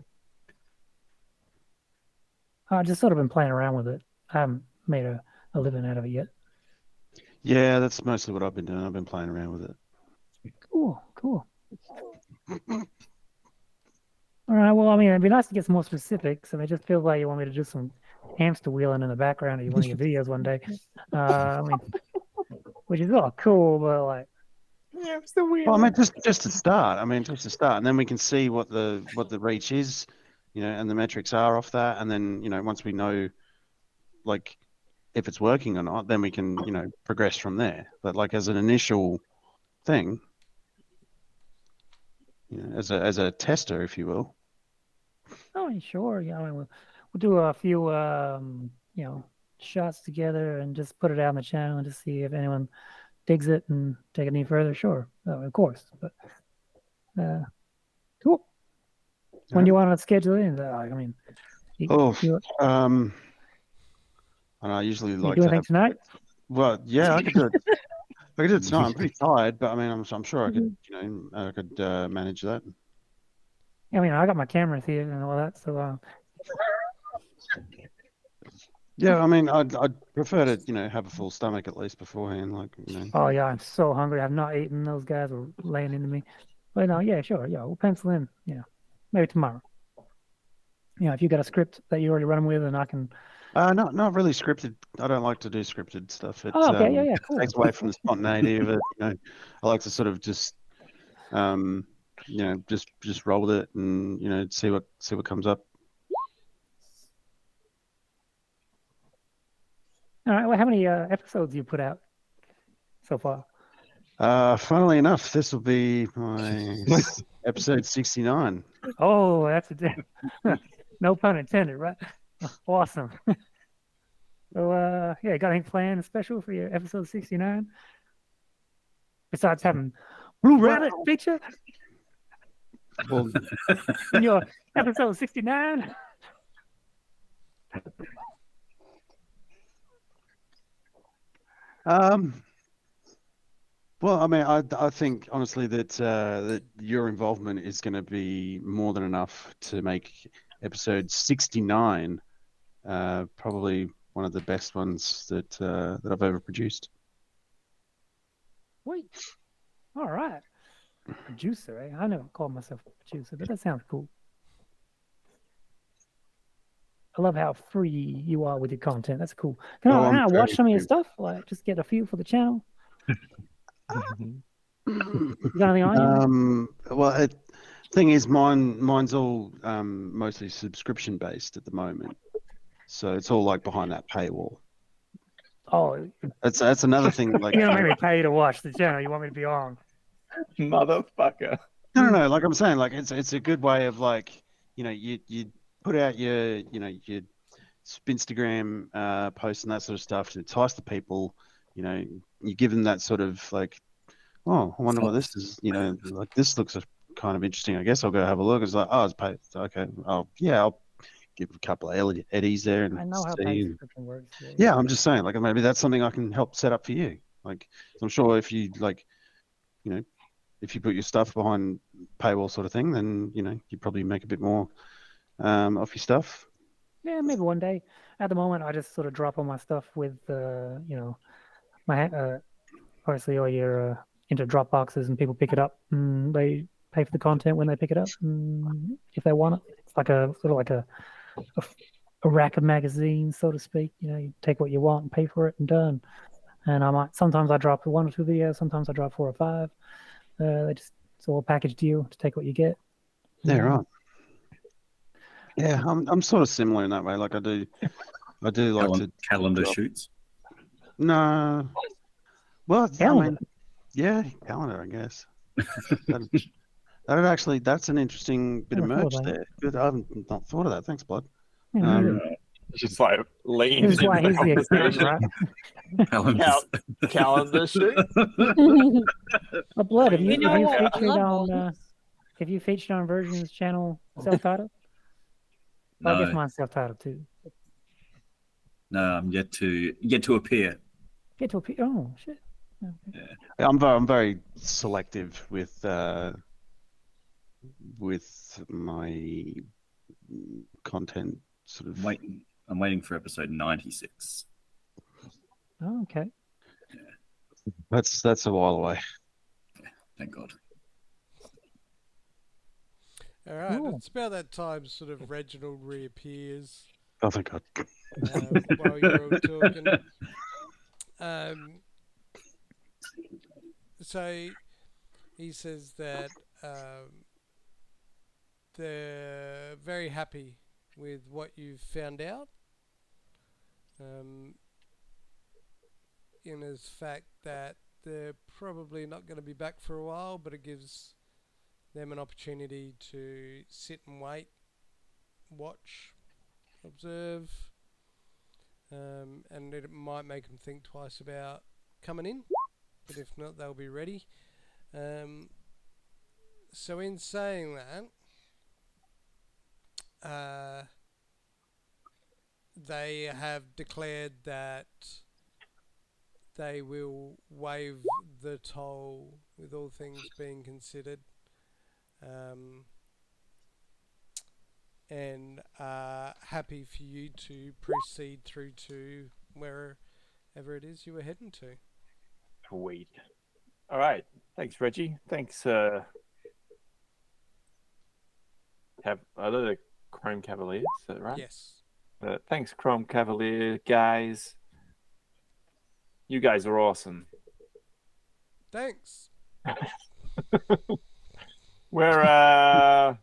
I've just sort of been playing around with it. I haven't made a living out of it yet. Yeah, that's mostly what I've been doing. I've been playing around with it. Cool. All right. Well, I mean, it'd be nice to get some more specifics. I mean, it just feels like you want me to do some hamster wheeling in the background of one of your videos one day. I mean, which is all cool, but like, Well, I mean, just to start. I mean, just to start, and then we can see what the reach is, and the metrics are off that, and then once we know, like, if it's working or not, then we can progress from there. But like as an initial thing, as a tester, if you will. oh, sure. Yeah, I mean, we'll do a few, shots together and just put it out on the channel and just see if anyone digs it and take it any further. Sure, of course. But cool. When do you want to schedule it in? I mean, and I usually you like do to anything have. tonight? Well, yeah, I could do it. I could do it tonight. I'm pretty tired, but I mean, I'm sure I could, I could manage that. I mean, I got my cameras here and all that, so. Yeah, I mean, I'd prefer to have a full stomach at least beforehand, like Oh yeah, I'm so hungry. I've not eaten. Those guys are laying into me. But no, yeah, sure, yeah, we'll pencil in. Maybe tomorrow. If you got a script that you're already running with, and I can. Not really scripted. I don't like to do scripted stuff. It Okay, yeah, cool. takes away from the spontaneity of it. I like to sort of just just roll with it and see what comes up. All right. Well, how many episodes you put out so far? Funnily enough, this will be my episode 69. Oh, that's no pun intended, right? Awesome. So, yeah, got any planned special for your episode 69? Besides having Blue Rabbit feature Well, in your episode 69? Well, I mean, I think honestly that your involvement is going to be more than enough to make episode 69 probably one of the best ones that I've ever produced. Wait. All right. Producer, eh? I never called myself a producer, but that sounds cool. I love how free you are with your content. That's cool. Can I watch some of your stuff? Like, just get a feel for the channel. You got anything on you? Well, thing is, mine's all mostly subscription based at the moment, so it's all like behind that paywall. Oh, that's another thing. Like, you don't make me pay to watch the channel. You want me to be on? Motherfucker. No. Like I'm saying, like it's a good way of like you put out your your Instagram posts and that sort of stuff to entice the people. You give them that sort of like, oh, I wonder what this is. Like this looks kind of interesting. I guess I'll go have a look. It's like, oh, it's paid. Okay. I'll give a couple of eddies there and I know how see. paid subscription works. Yeah, I'm just saying, like maybe that's something I can help set up for you. Like, I'm sure if you like, if you put your stuff behind paywall sort of thing, then you probably make a bit more off your stuff. Yeah, maybe one day. At the moment, I just sort of drop all my stuff with, my obviously all your into drop boxes, and people pick it up and they pay for the content when they pick it up, if they want it. It's like a sort of like a rack of magazines, so to speak. You take what you want and pay for it and done. And sometimes I drop 1 or 2 videos, sometimes I drop 4 or 5. It's all a package deal to take what you get. Yeah, right. Yeah, I'm sort of similar in that way. Like I do like to Calendar shoots. No. Well, I Calendar. mean, yeah, calendar, I guess. That's an interesting bit of Never thought merch about it. there. Good. I haven't not thought of that. Thanks, Blood. Yeah, Um, neither. Just like leans This is why into the he's the expert, conversation. right? Calendars. Calendar shoot. Oh, Blood, have You you, know have you what? featured Blood on ones. have you featured on Version's channel self-titled? Well, I guess No, mine's self-titled too. no, I'm yet to appear. Get to a oh shit. I'm very selective with my content. Sort of. I'm waiting for episode 96. Oh, okay. That's a while away. Thank God. All right, Cool. it's about that time sort of Reginald reappears Oh, thank God. while you're all talking. So he says that they're very happy with what you've found out. In as fact that they're probably not going to be back for a while, but it gives them an opportunity to sit and wait, watch, observe, and it might make them think twice about coming in, but if not, they'll be ready. So in saying that, they have declared that they will waive the toll with all things being considered, and are happy for you to proceed through to wherever it is you were heading to. Sweet. All right. Thanks, Reggie. Thanks. Are they the Chrome Cavaliers? Is that right? Yes. Thanks, Chrome Cavalier guys. You guys are awesome. Thanks. Where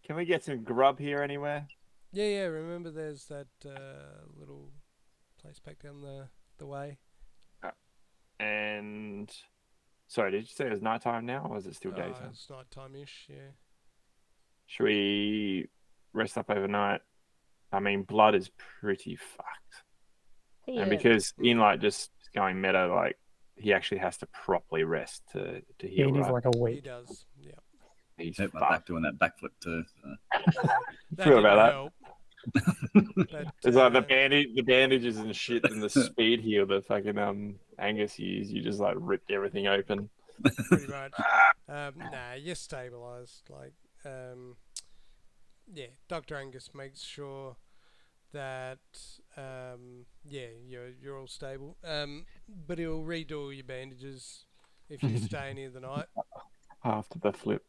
can we get some grub here anywhere? Yeah. Remember, there's that little place back down the way. And sorry, did you say it was nighttime now, or is it still daytime? It's nighttime-ish. Yeah. Should we rest up overnight? I mean, Blood is pretty fucked. Yeah. And because in like just going meta, like he actually has to properly rest to Yeah, heal. he needs Right? like a He week. does. Yeah. He's Hurt my fucked. back doing that backflip too. That Feel didn't about that. help. But, It's like the bandages and shit and the speed heal that fucking Angus used. You just like ripped everything open. pretty much. You're stabilised. Like, Dr. Angus makes sure that, you're all stable. But he'll redo all your bandages if you stay any of the night. After the flip.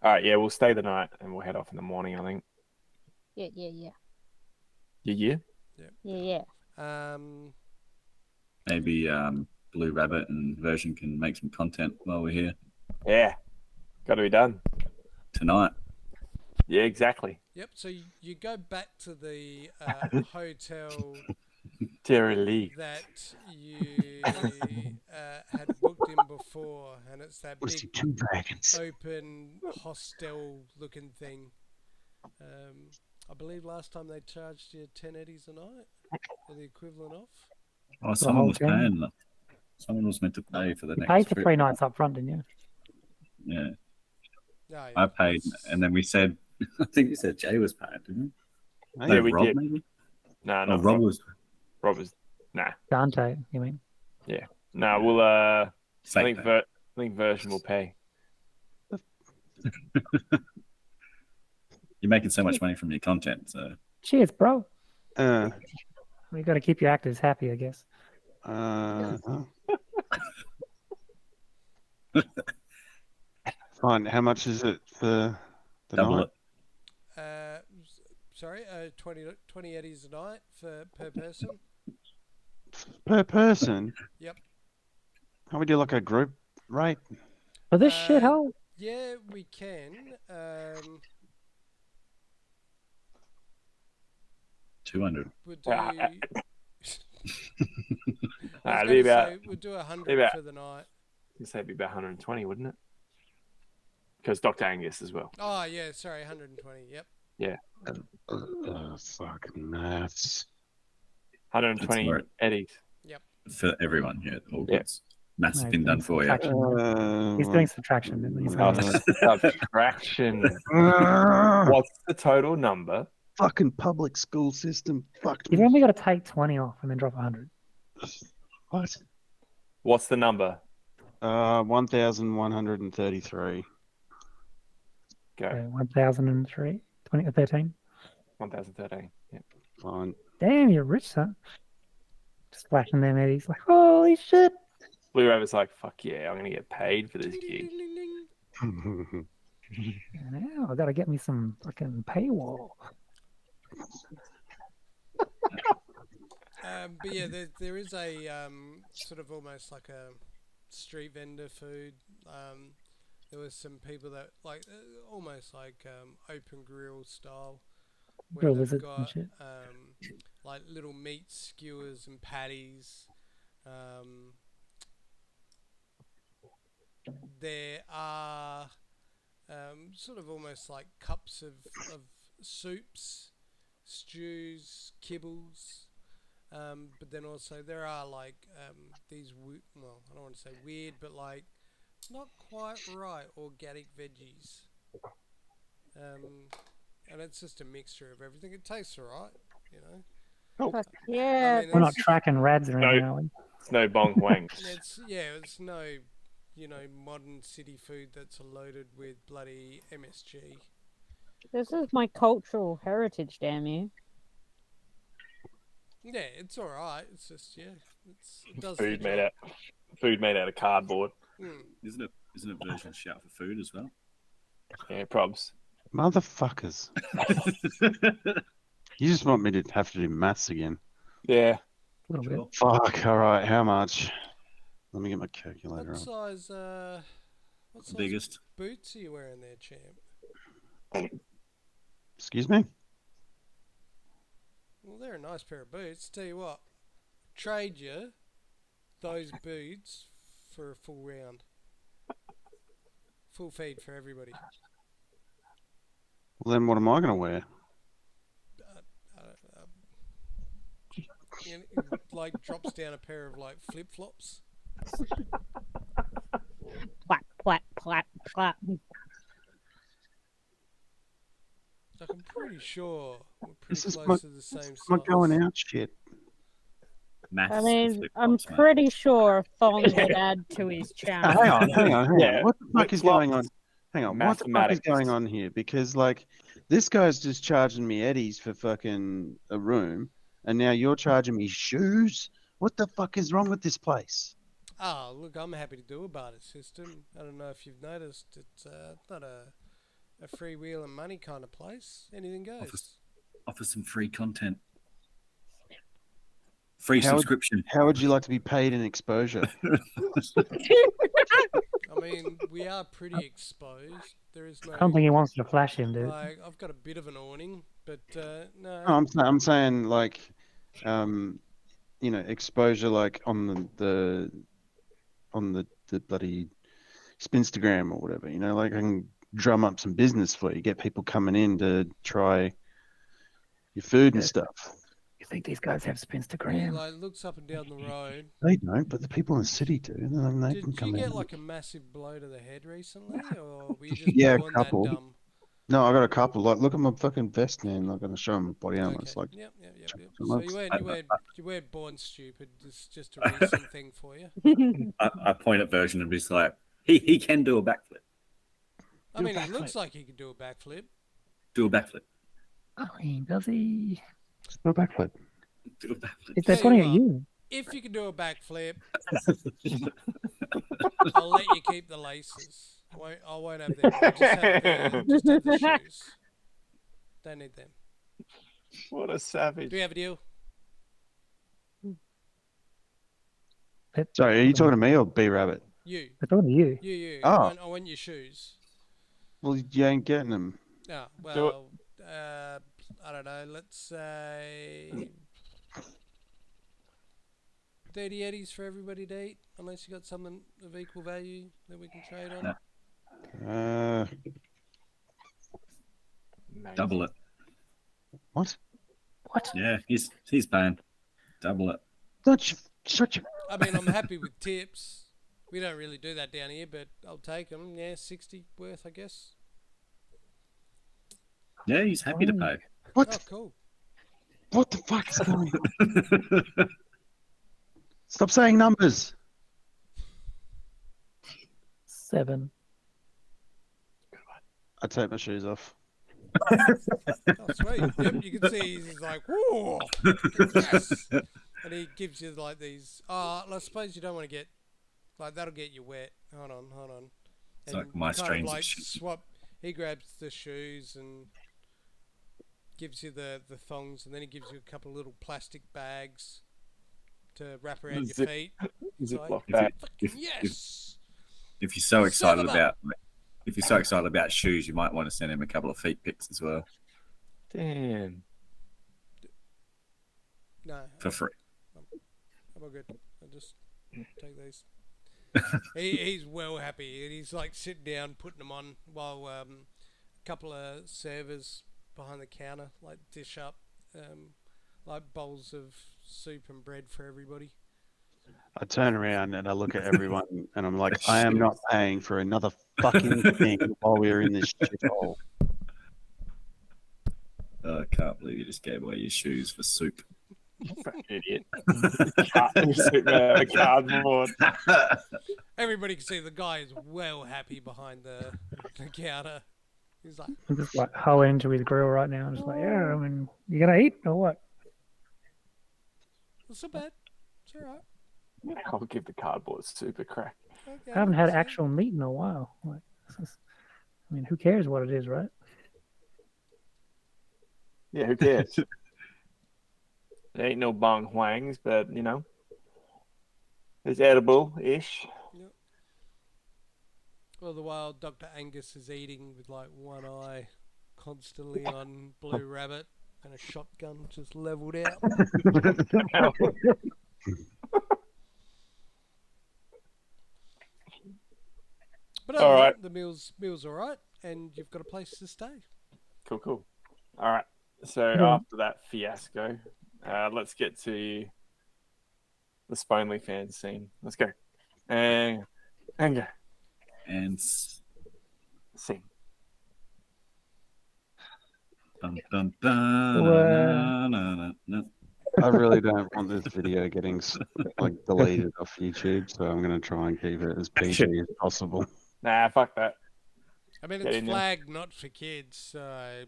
All right, yeah, we'll stay the night and we'll head off in the morning, I think. Yeah. Yeah? Maybe Blue Rabbit and Version can make some content while we're here Yeah. Got to be done. tonight. Yeah, exactly. Yep. So you go back to the hotel Terry Lee. that you had booked in before, and it's that What is big he, two dragons? open hostel-looking thing. I believe last time they charged you 10 eddies a night, or the equivalent of. Oh, someone whole was thing? paying. Someone was meant to pay for the You next paid for trip. 3 nights up front, didn't you? Yeah, Oh, yeah, I paid, that's- and then we said, I think we said Jay was paying, didn't we? Yeah, we Rob, did. maybe? No, Oh, not Rob was Rob was. Nah. Dante, you mean? No, we'll. I fake. think Version will pay. You're making so much money from your content, so Cheers, bro. Uh, We got to keep your actors happy, I guess. Fine. How much is it for the double night? it. Sorry, 20 eddies a night per person. Per person? Yep. How we do like a group rate? For this Uh, shithole? Yeah, we can. 200. We'll do. Ah, I was it'd going be to about, say we'll do 100 about- for the night. I'd say it'd be about 120, wouldn't it? Because Dr. Angus as well. Oh yeah, sorry, 120. Yep. Fucking maths. 120 That's eddies. For everyone, yeah, all Yeah. good. Maths No, been done for you. He's doing subtraction. Isn't he? He's Oh, only- subtraction. What? What's the total number? Fucking public school system fucked You've me. only got to take 20 off and then drop 100. What? What's the number? 1,133. Go. 1,003, 20 or 13. 1,013. Yeah. Fine. Damn, you're rich, son. Just flashing them at he's like, holy shit. Blue Rabbit's like, fuck yeah, I'm going to get paid for this gig. Now I got to get me some fucking paywall. But yeah, there is a sort of almost like a street vendor food. There was some people that like almost like open grill style, where Grill they've wizards and got shit. like little meat skewers and patties. There are sort of almost like cups of soups, stews, kibbles. But then also there are like these, well, I don't want to say weird, but like not quite right organic veggies. And it's just a mixture of everything. It tastes alright, you know. Fuck yeah. I mean, We're not it's- tracking rads or anything, No. are we? It's no bong wang. It's no, you know, modern city food that's loaded with bloody MSG. This is my cultural heritage, damn you. Yeah, it's alright. It's just it does food the made job. out of cardboard. Isn't it version shout for food as well? Yeah, probs. Motherfuckers. You just want me to have to do maths again. Yeah. A little bit. Sure. Fuck, alright, how much? Let me get my calculator What up. size what size Biggest. boots are you wearing there, champ? Excuse me? Well, they're a nice pair of boots. Tell you what, trade you those boots for a full round. Full feed for everybody. Well, then what am I going to wear? Like drops down a pair of like flip flops. Clap, clap, clap, clap. Like I'm pretty sure we're This pretty is close my- to the same size. My going out shit. Maths. I and mean, flip I'm flops, mate. pretty sure Thong would add to his channel. Hang on, hang on. Yeah, What the fuck is flip-flops, going on? Hang on, what the fuck is mathematics. going on here? Because, like, this guy's just charging me eddies for fucking a room, and now you're charging me shoes? What the fuck is wrong with this place? Oh, look, I'm happy to do a barter system. I don't know if you've noticed, it's not a freewheel and money kind of place. Anything goes. Offer some free content. Free How would- subscription. How would you like to be paid in exposure? I mean, we are pretty exposed. There is no. I don't think he wants to flash him, dude. Like, I've got a bit of an awning, but no. No, I'm saying, like, you know, exposure, like, on the bloody Spinstagram or whatever, you know, like I can drum up some business for you, get people coming in to try your food and Yeah. stuff. You think these guys have He Spinstagram? like looks up and down the road. They don't, but the people in the city do, and then they can Did come you get in. like a massive blow to the head recently, or were you just Yeah, a born couple. that dumb? No, I got a couple. Like, look at my fucking vest, man. I'm not going to show them my body armor. It's like, Yep. some So months. you weren't born stupid. It's just a recent thing for you. I point at version and be like, he can do a backflip. I mean, he looks like he could do a backflip. Do a backflip. I mean, does he? just do a backflip. Do a backflip. If they're Tell you pointing at what. you. If you can do a backflip, I'll let you keep the laces. I won't have them. I'll just have the shoes. Don't need them. What a savage. Do we have a deal? Sorry, are you talking to me or B Rabbit? You. They're talking to you. You. Oh. I want your shoes. Well, you ain't getting them. Oh, Do it. well, I don't know, let's say 30 eddies for everybody to eat, unless you got something of equal value that we can trade on. Uh, Double it. what? What? Yeah, he's paying. Double it. Don't you shut your. I mean, I'm happy with tips. We don't really do that down here, but I'll take them. Yeah, 60 worth, I guess. Yeah, he's happy to pay. What? Oh, cool. What the fuck is going on? Stop saying numbers. 7. I take my shoes off. Oh, sweet. Yep, you can see he's like, whoa, yes. And he gives you like these. I suppose you don't want to get, like, that'll get you wet. Hold on. It's like my you kind strange of, like, shoes. swap. He grabs the shoes and gives you the thongs, and then he gives you a couple of little plastic bags to wrap around your feet. Ziploc Like, bag. yes. If you're so excited Seven up. about shoes, you might want to send him a couple of feet pics as well Damn. No, for free. I'm all good. I'll just take these. He's well happy, and he's like sitting down, putting them on while a couple of servers behind the counter like dish up like bowls of soup and bread for everybody. I turn around and I look at everyone and I'm like, I am not paying for another fucking thing while we're in this shithole. Oh, I can't believe you just gave away your shoes for soup. Idiot. Cardboard. Everybody can see the guy is well happy behind the counter. He's like, I'm just like hoeing into his grill right now. I'm just like, yeah, I mean, you gonna eat or what? "It's so bad. It's all right." I'll give the cardboard soup a crack. Okay, I haven't had that's it. actual meat in a while. Like, I mean, who cares what it is, right? Yeah, who cares? There ain't no bong huangs, but you know, it's edible-ish. All the while, Dr. Angus is eating with like one eye constantly on Blue Rabbit and a shotgun just leveled out. But other All than right. that, the meal's all right, and you've got a place to stay. Cool. All right. So Yeah. after that fiasco, let's get to the Sponely fan scene. Let's go. And go. And Scene. dun, dun, dun, Well, na, na, na, na. I really don't want this video getting like deleted off YouTube, so I'm going to try and keep it as PG as possible. Nah, fuck that. I mean, Get it's in there. flagged not for kids, so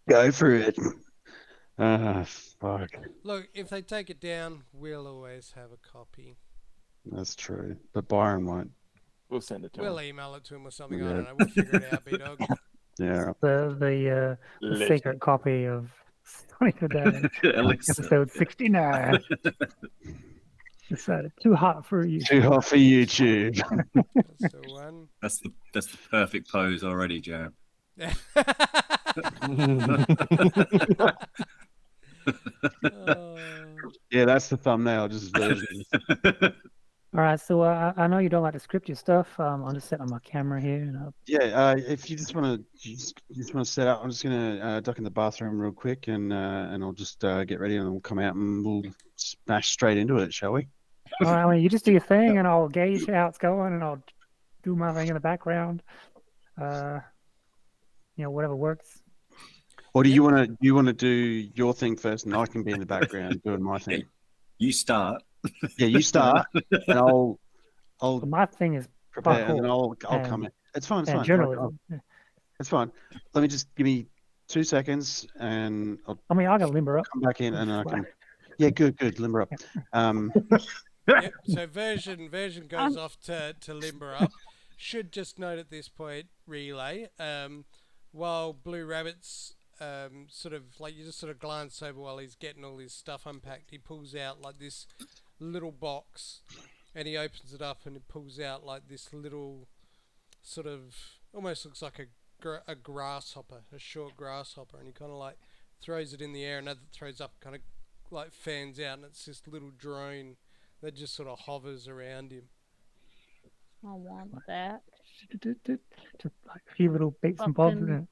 Go for it. Ah, fuck. look, if they take it down, we'll always have a copy. That's true. But Byron won't. We'll send it to We'll him. email it to him or something. Yeah. I don't know. We'll figure it out, B-Dog. Yeah. the Legend. secret copy of Sonic the Day, Alex, episode 69. Decided too hot for you. Too hot for YouTube. That's the one. that's the perfect pose already, Joe. Oh. Yeah, that's the thumbnail, just versions. All right, so I know you don't like to script your stuff. I'm just setting up my camera here, and Yeah, if you just want to set up, I'm just gonna duck in the bathroom real quick, and I'll just get ready, and then we'll come out and we'll smash straight into it, shall we? all right, I mean, you just do your thing, and I'll gauge how it's going, and I'll do my thing in the background. Whatever works. Or do you want to do your thing first, and I can be in the background doing my thing? You start. Yeah, you start, and I'll But my thing is prepare, and then parkour I'll come in. It's fine. It's and fine. journalism. It's fine. Let me just give me 2 seconds, and I'll I mean, I got to limber up. come back in, and I can. Yeah, good. Limber up. Yep. So version goes off to limber up. Should just note at this point, relay. While Blue Rabbit's sort of like, you just sort of glance over while he's getting all his stuff unpacked, he pulls out like this little box, and he opens it up, and it pulls out like this little sort of, almost looks like a a grasshopper, a short grasshopper, and he kind of like throws it in the air, and as it throws up, kind of like fans out, and it's this little drone that just sort of hovers around him. I want that. Just like a few little bits and bobs. Fucking- Isn't it?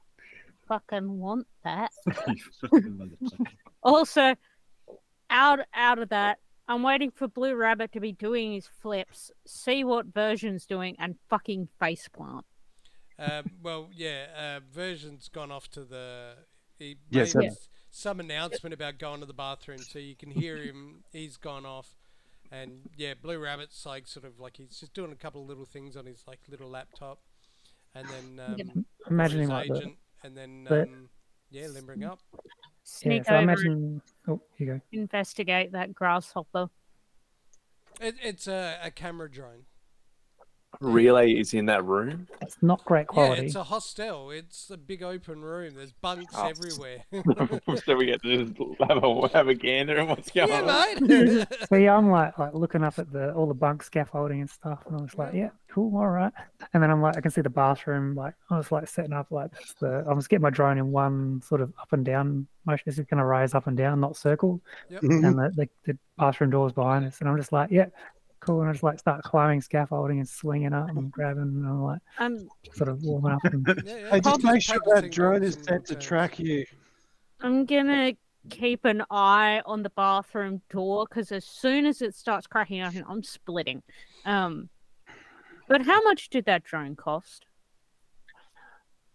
Fucking want that. You fucking motherfucker. Also, out of that, I'm waiting for Blue Rabbit to be doing his flips, see what Version's doing, and fucking faceplant. Well, yeah, Version's gone off to the. He Yes, made Yeah. some announcement about going to the bathroom, so you can hear him. He's gone off, and yeah, Blue Rabbit's like sort of like he's just doing a couple of little things on his like little laptop, and then for Imagining his like agent, and then the- yeah, limbering up. Sneak so I over imagine. Oh, here you go. and investigate that grasshopper. It's a camera drone. Relay is in that room. It's not great Yeah, quality. it's a hostel. It's a big open room. There's bunks Oh. everywhere. So we get to just have a gander and what's going on. yeah, mate. So yeah, I'm like looking up at all the bunk scaffolding and stuff, and I was like, yeah, cool, all right. And then I'm like, I can see the bathroom. Like I was like setting up like I'm just getting my drone in one sort of up and down motion. This is going to rise up and down, not circle. And the bathroom doors behind us, and I'm just like, yeah, cool. And I just like start climbing scaffolding and swinging up and grabbing, and I'm like sort of warming up. And Yeah, Hey, just Just make sure practicing that drone doing is some set to turns. track you. I'm gonna keep an eye on the bathroom door because as soon as it starts cracking open, I'm splitting. But how much did that drone cost?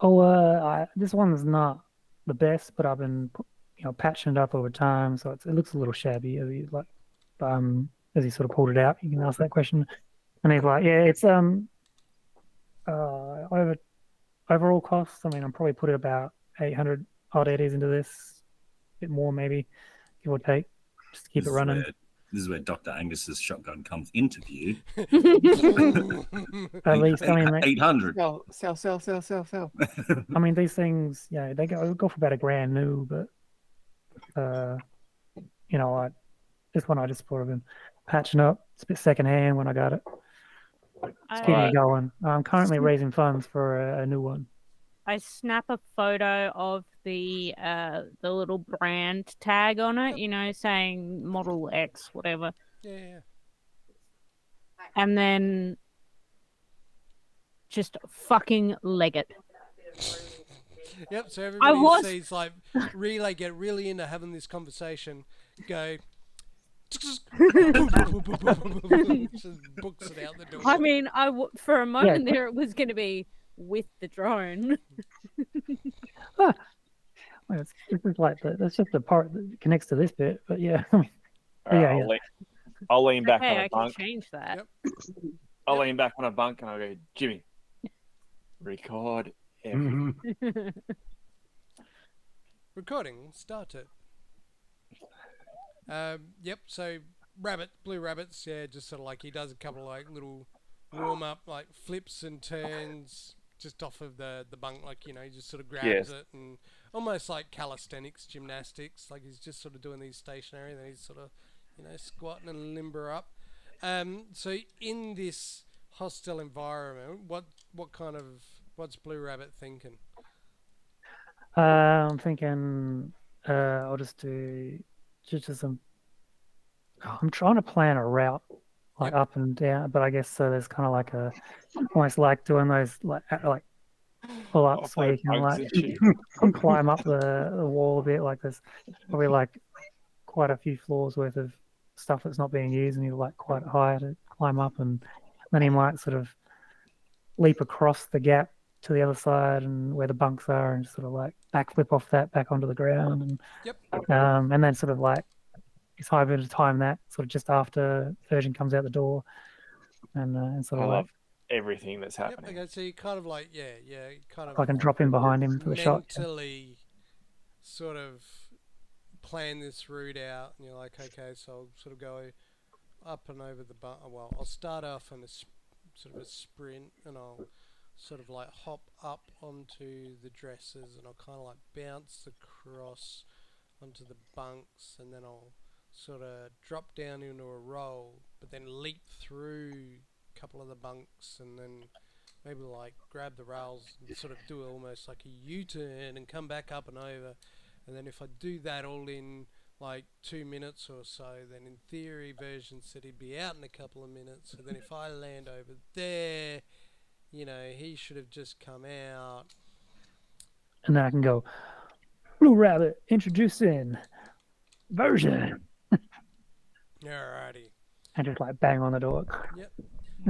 This one's not the best, but I've been patching it up over time, so it looks a little shabby as he sort of pulled it out. You can ask that question, and he's like, yeah, it's overall cost. I mean, I'm probably putting about 800 odd eddies into this, a bit more maybe, give or take, just to keep it running. This is where Dr. Angus's shotgun comes into view. At least, I mean, 800. Sell. I mean, these things, yeah, they go for about $1,000 new, but this one I just sort of been patching up. It's a bit secondhand when I got it. It's keeping me going. I'm currently raising funds for a new one. I snap a photo of the little brand tag on it, saying Model X, whatever, Yeah. and then just fucking leg it. Yep. So everybody was- sees like Relay get really into having this conversation. Go. Just books it out the door. I mean, for a moment there, it was going to be with the drone. Well, this is like that's just the part that connects to this bit, but yeah, I mean, yeah. I'll lean back Hey, on I a can bunk. change that. Yep. I'll lean back on a bunk and I'll go, Jimmy, record everything. Recording started. Yep. So Blue Rabbits, yeah, just sort of like he does a couple of like little warm up like flips and turns just off of the bunk, like he just sort of grabs it and almost like calisthenics, gymnastics, like he's just sort of doing these stationary, then he's sort of squatting and limber up. So in this hostile environment, what's Blue Rabbit thinking? I'm thinking I'll just do some. I'm trying to plan a route like up and down, but I guess so. There's kind of like almost like doing those like pull ups where you can like climb up the wall a bit. Like there's probably like quite a few floors worth of stuff that's not being used, and you're like quite high to climb up, and then he might sort of leap across the gap to the other side and where the bunks are, and sort of like backflip off that back onto the ground, and and then sort of like it's hard to time that sort of just after Virgin comes out the door, and sort I of love everything that's Yep. happening. Okay. So you kind of like kind of I can drop in behind him for the shot. mentally sort of plan this route out, and you're like, okay, so I'll sort of go up and over the well, I'll start off in sort of a sprint, and I'll sort of like hop up onto the dressers, and I'll kind of like bounce across onto the bunks, and then I'll sort of drop down into a roll, but then leap through a couple of the bunks, and then maybe like grab the rails and sort of do almost like a U-turn and come back up and over. And then if I do that all in like 2 minutes or so, then in theory version said he'd be out in a couple of minutes. So then if I land over there, you know, he should have just come out. And then I can go, Blue Rabbit, introducing version. Alrighty. And just like bang on the door. Yep.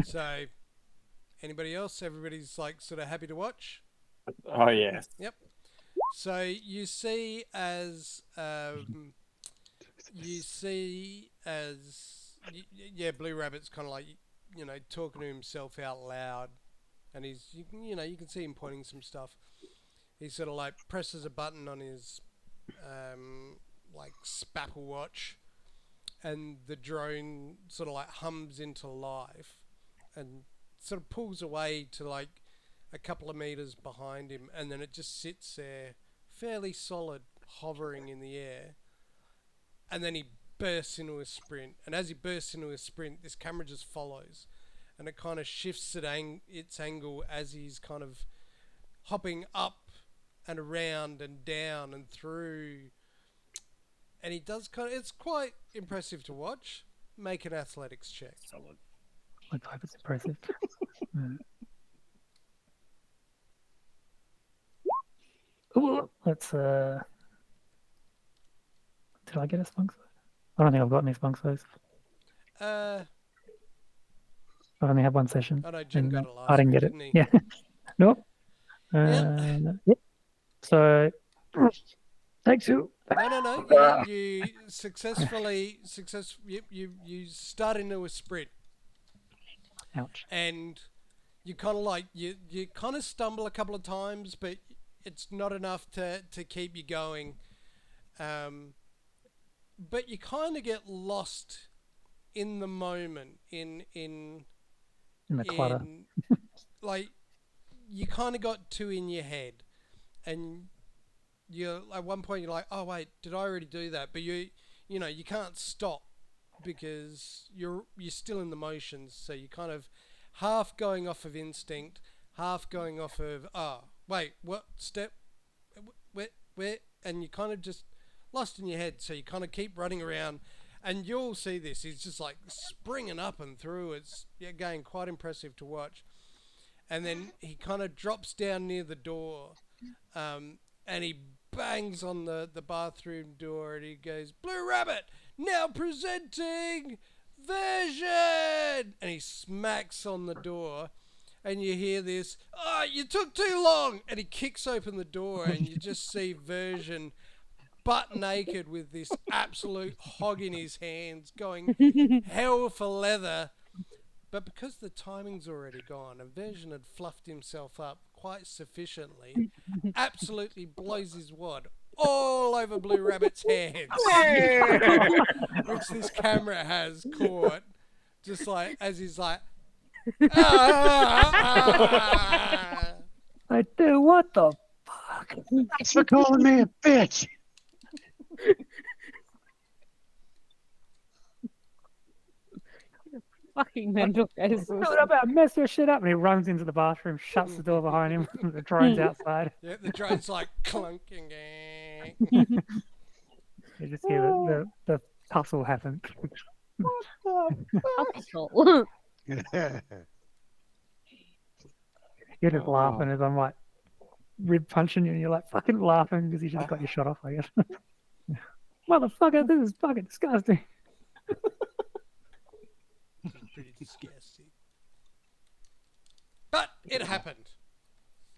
So, anybody else? Everybody's like sort of happy to watch? Oh yeah. Yep. So you see as yeah, Blue Rabbit's kind of like, you know, talking to himself out loud, and you can see him pointing some stuff. He sort of like presses a button on his like Spapple watch, and the drone sort of like hums into life and sort of pulls away to like a couple of meters behind him, and then it just sits there fairly solid, hovering in the air. And then he bursts into a sprint, and as he bursts into a sprint, this camera just follows, and it kind of shifts its angle as he's kind of hopping up and around and down and through. And he does it's quite impressive to watch. Make an athletics check. Solid. Let's hope it's impressive. Ooh, let's did I get a spunk size? I don't think I've got any spunk size. Uh, I've only had one session. I know Jim and, got it last I didn't week, get it. didn't he? Yeah. Nope. Yep. So take two. No. You successfully you start into a sprint, Ouch. and you kind of like you kind of stumble a couple of times, but it's not enough to keep you going. But you kind of get lost in the moment, in the clutter. like you kind of got two in your head, and you at one point you're like, oh wait, did I already do that? But you can't stop because you're still in the motions, so you kind of half going off of instinct, half going off of wait, what step, where, and you kind of just lost in your head. So you kind of keep running around, and you'll see this. He's just like springing up and through. It's again quite impressive to watch. And then he kind of drops down near the door, and he bangs on the bathroom door, and he goes, "Blue Rabbit, now presenting version!" And he smacks on the door, and you hear this, "Oh, you took too long!" And he kicks open the door, and you just see version butt naked with this absolute hog in his hands, going hell for leather. But because the timing's already gone, and Version had fluffed himself up quite sufficiently, absolutely blows his wad all over Blue Rabbit's hands, which this camera has caught, just like as he's like, ah. I do. What the fuck? Thanks for calling me a bitch. Fucking mental cases. Dude, I better mess your shit up. And he runs into the bathroom, shuts the door behind him. The drone's outside. Yeah, the drone's like clunking. You just hear the tussle happen. Hustle. You're just laughing as I'm like rib punching you, and you're like fucking laughing because you just got your shot off, I guess. Motherfucker, this is fucking disgusting. Pretty disgusting. But it happened.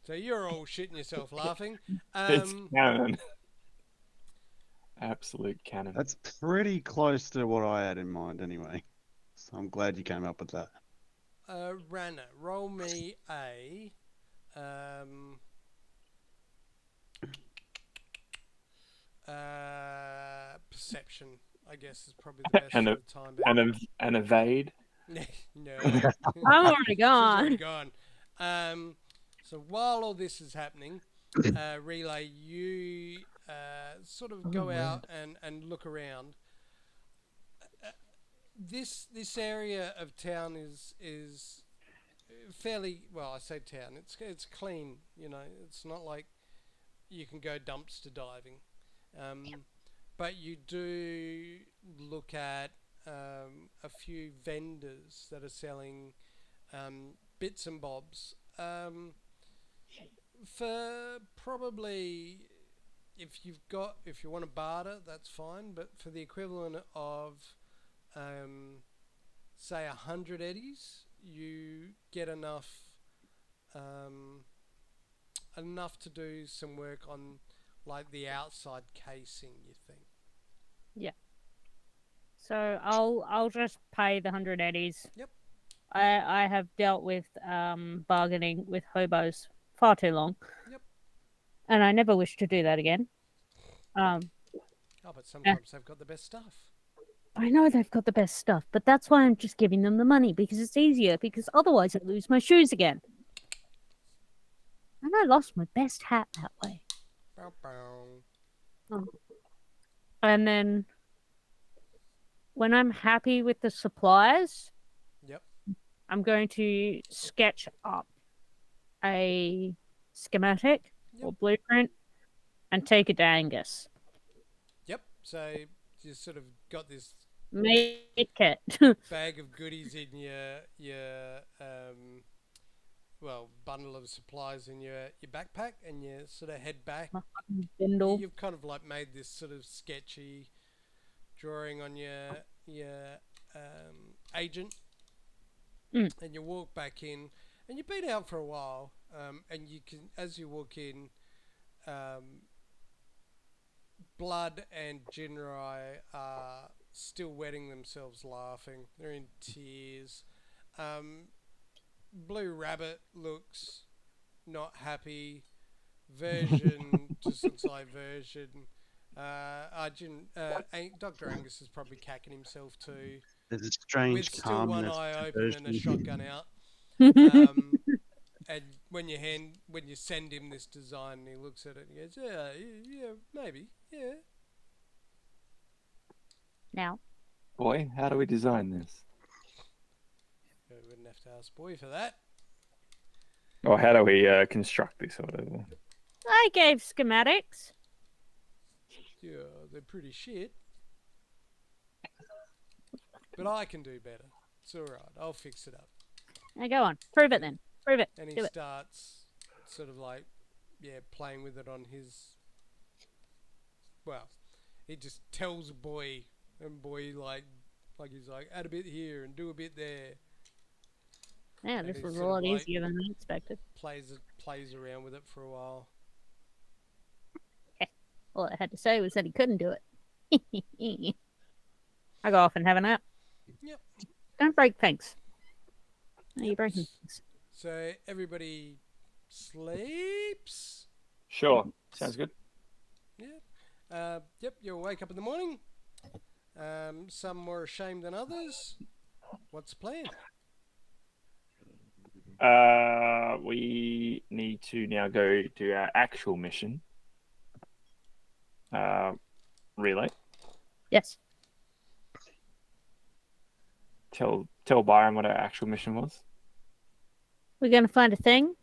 So you're all shitting yourself laughing. It's canon. Absolute canon. That's pretty close to what I had in mind anyway. So I'm glad you came up with that. Rana, roll me a perception, I guess, is probably the best And for a- the time being. and evade. No. I'm already She's gone. already gone. So while all this is happening, Relay, you sort of go out and look around. This area of town is fairly well. I say town. It's clean. It's not like you can go dumpster diving, but you do look at a few vendors that are selling bits and bobs for probably if you want to barter, that's fine. But for the equivalent of say 100 eddies, you get um, enough to do some work on like the outside casing. You think? So I'll just pay the 100 eddies. Yep. I have dealt with bargaining with hobos far too long. Yep. And I never wish to do that again. Oh, but sometimes they've got the best stuff. I know they've got the best stuff, but that's why I'm just giving them the money, because it's easier, because otherwise I lose my shoes again. And I lost my best hat that way. Bow, bow. And then when I'm happy with the supplies, Yep. I'm going to sketch up a schematic or blueprint and take it to Angus. Yep. So you sort of got this Make it. bag of goodies in your bundle of supplies in your backpack, and you sort of head back. Bindle. You've kind of like made this sort of sketchy drawing on your agent, and you walk back in, and you've been out for a while, and you can, as you walk in, Blood and Jinrai are still wetting themselves laughing. They're in tears. Blue Rabbit looks not happy. Version just looks like Version. Dr. Angus is probably cacking himself too, There's a strange with still one calmness eye to open and a version. shotgun out. And when you send him this design, he looks at it and goes, yeah, maybe, yeah. Now. Boy, how do we design this? We wouldn't have to ask Boy for that. Or how do we construct this or whatever? I gave schematics. Yeah, they're pretty shit. But I can do better. It's alright, I'll fix it up. Now go on. Prove it then. Prove it. And he Do it. starts sort of like, playing with it on his... Well, he just tells Boy, and Boy like he's like, add a bit here and do a bit there. Yeah, And this he was a sort of lot like easier than I expected. Plays around with it for a while. All I had to say was that he couldn't do it. I go off and have a nap. Yep. Don't break things. No, you're Yep. breaking things. So everybody sleeps. Sure, sounds good. Yep, you'll wake up in the morning. Some more ashamed than others. What's the plan? We need to now go to our actual mission. Relay. Yes. Tell Byron what our actual mission was. We're going to find a thing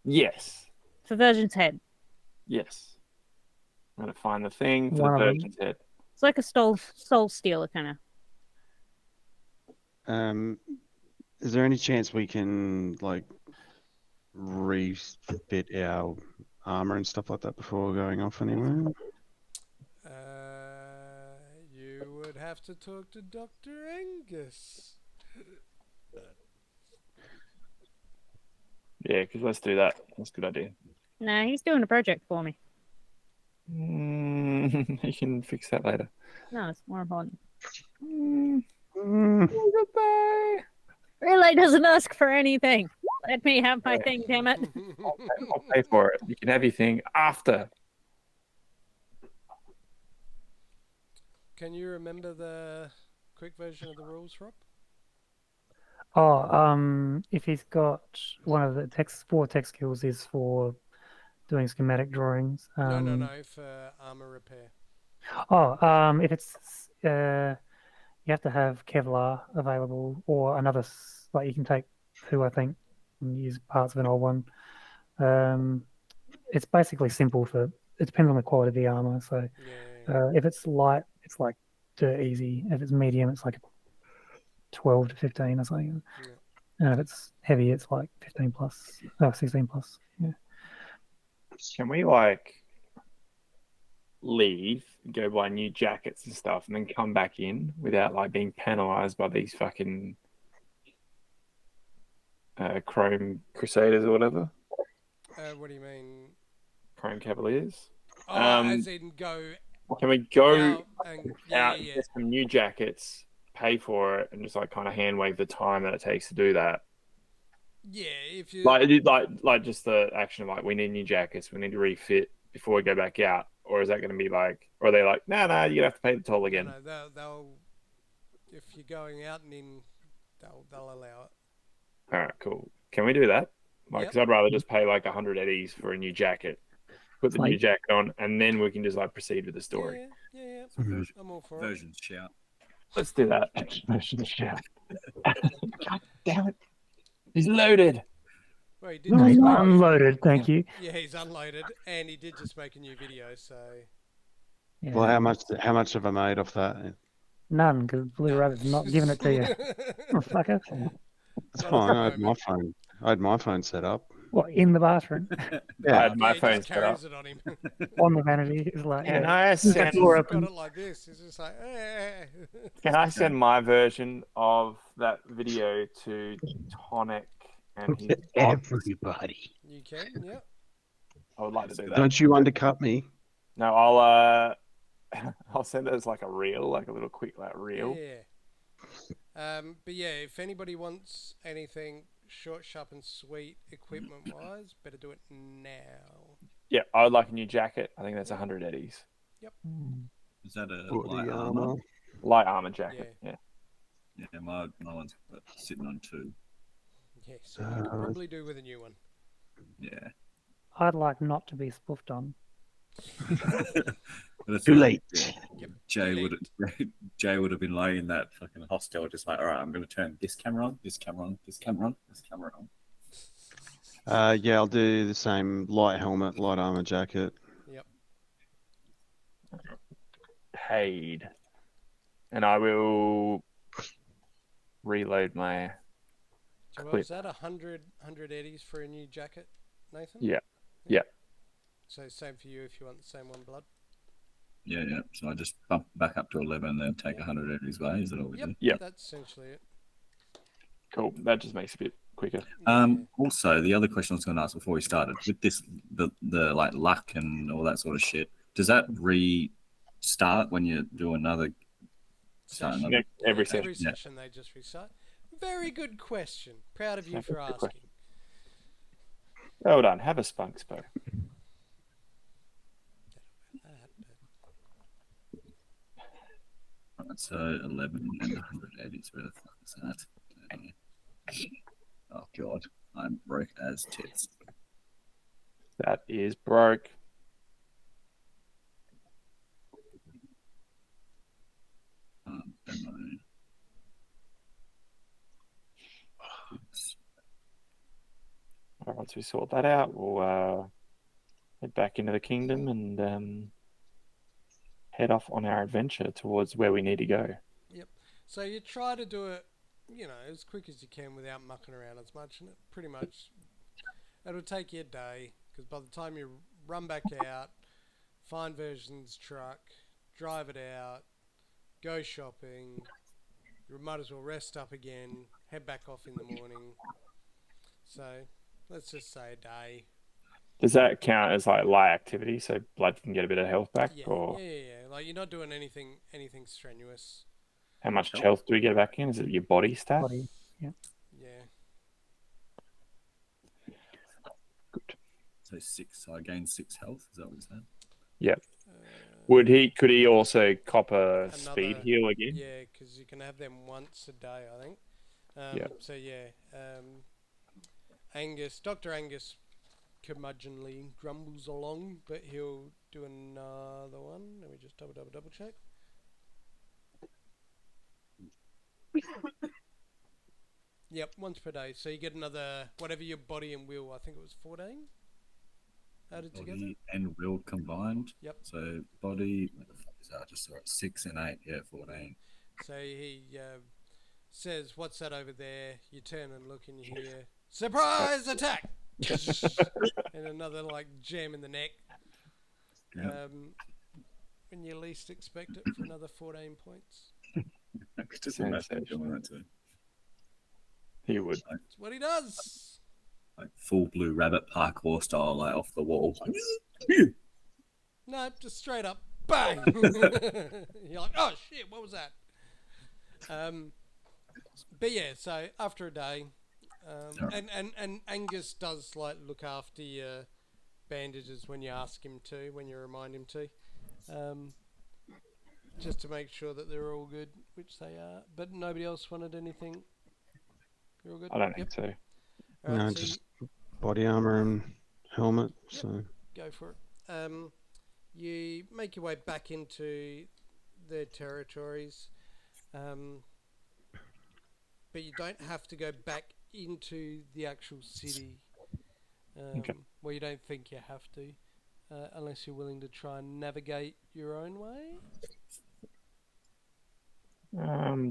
Yes. for Virgin's head. Yes. I'm gonna find the thing for One the of them. Virgin's head. It's like a soul stealer kind of. Is there any chance we can like refit our armor and stuff like that before going off anywhere? You would have to talk to Dr. Angus. Yeah, because let's do that. That's a good idea. No, he's doing a project for me. You can fix that later. No, it's more important. Mm, Goodbye. Relay doesn't ask for anything. Let me have my thing, damn it. I'll pay for it. You can have your thing after. Can you remember the quick version of the rules, Rob? If he's got one of the four tech skills is for doing schematic drawings. No, for armor repair. If it's you have to have Kevlar available or another like you can take two, I think, and use parts of an old one. It's basically simple it depends on the quality of the armor. So Yeah. if it's light, it's like dirt easy. If it's medium, it's like 12 to 15 or something. Yeah. And if it's heavy, it's like 15 plus, 16 plus. Yeah. Can we like leave, go buy new jackets and stuff, and then come back in without like being penalized by these fucking Chrome Crusaders or whatever? What do you mean? Chrome Cavaliers. Oh, as in go Can we go out and out, yeah. get some new jackets, pay for it, and just like kind of hand wave the time that it takes to do that? Yeah, if you Like just the action of like, we need new jackets, we need to refit before we go back out, or is that going to be like, or are they like, no, you're gonna have to pay the toll again? No, they'll if you're going out and in, they'll allow it. All right, cool. Can we do that? Like, Yep. because I'd rather just pay like 100 eddies for a new jacket, put the new jacket on, and then we can just like proceed with the story. Yeah. Mhm. I'm all for it. Versions shout. Let's do that. God damn it! He's loaded. Well, he did No, just he's make unloaded. Thank you. Yeah, he's unloaded, and he did just make a new video. So Yeah. Well, how much have I made off that? None, because Blue no. Rabbit's not giving it to you. Oh, fucker. It's Not fine. at the I had my moment. phone. I had my phone set up. What, in the bathroom? I Yeah. had my he phone just set up. carries it on him. On the vanity. It's like, Can yeah. I He's send? just door got open. it like this. He's just like, Can I send my version of that video to Tonic and his bots? Everybody. You can, yep. I would like to do that. Don't you undercut me? No, I'll I'll send it as like a reel, like a little quick like reel. Yeah. But yeah, if anybody wants anything short, sharp, and sweet equipment-wise, better do it now. Yeah, I would like a new jacket. I think that's 100 eddies. Is that a Body light armor. armor? Light armor jacket. Yeah. Yeah, my one's sitting on 2. Yeah, so you could probably do with a new one. Yeah. I'd like not to be spoofed on. But it's Too like, late. Yep. Jay would have been laying that fucking hostel, just like, all right, I'm going to turn this camera on, this camera on, this camera on, this camera on. Yeah, I'll do the same. Light helmet, light armor jacket. Yep. Paid. And I will reload my So what clip. was that, 100 eddies for a new jacket, Nathan? Yeah. Yeah. So same for you if you want the same one, Blood. Yeah. So I just bump back up to 11 and then take 100 out of his way. Is that all we do? Yep. That's essentially it. Cool. That just makes it a bit quicker. Also, the other question I was going to ask before we started, with this, the like luck and all that sort of shit, does that restart when you do another? Session. Yeah, every Every session. session they just restart. Very good question. Proud of you That's a for good asking. question. Well done. Have a spunk, Spo. Right, so 11 and 180 is where the fuck is that? Oh god, I'm broke as tits. That is broke. Demo. Once we sort that out, we'll head back into the kingdom and head off on our adventure towards where we need to go. Yep. So you try to do it, as quick as you can without mucking around as much, and pretty much it'll take you a day, because by the time you run back out, find Version's truck, drive it out, go shopping, you might as well rest up again, head back off in the morning. So let's just say a day. Does that count as like light activity, so Blood can get a bit of health back, or Yeah. Like, you're not doing anything strenuous. how much health do we get back in? Is it your body stat? Body. Yeah. Yeah. Good. So 6. So I gained 6 health. Is that what you said? Yep. Uh, Could he also cop a speed Another- heal again? Yeah, because you can have them once a day, I think. Yeah. So yeah, Dr. Angus curmudgeonly grumbles along, but he'll do another one. Let me just double check. Yep, once per day. So you get another, whatever your body and will, I think it was 14 added together. Body and will combined. Yep. So body, what the fuck is that? I just saw it. 6 and 8. Yeah, 14. So he says, "What's that over there?" You turn and look, and you hear, "Surprise attack!" and another like jam in the neck. Yeah. When you least expect it, for another 14 points. I could just imagine doing that too. He would. That's what he does. Like full blue rabbit parkour style, like off the wall. No, just straight up, bang! You're like, "Oh shit, what was that?" But yeah, so after a day, and Angus does like look after your bandages when you ask him to, when you remind him to, just to make sure that they're all good, which they are. But nobody else wanted anything. You're all good. I don't think so. All right, No, so just body armor and helmet. Yep. So go for it. You make your way back into their territories, but you don't have to go back into the actual city. Okay. Well, you don't think you have to, unless you're willing to try and navigate your own way.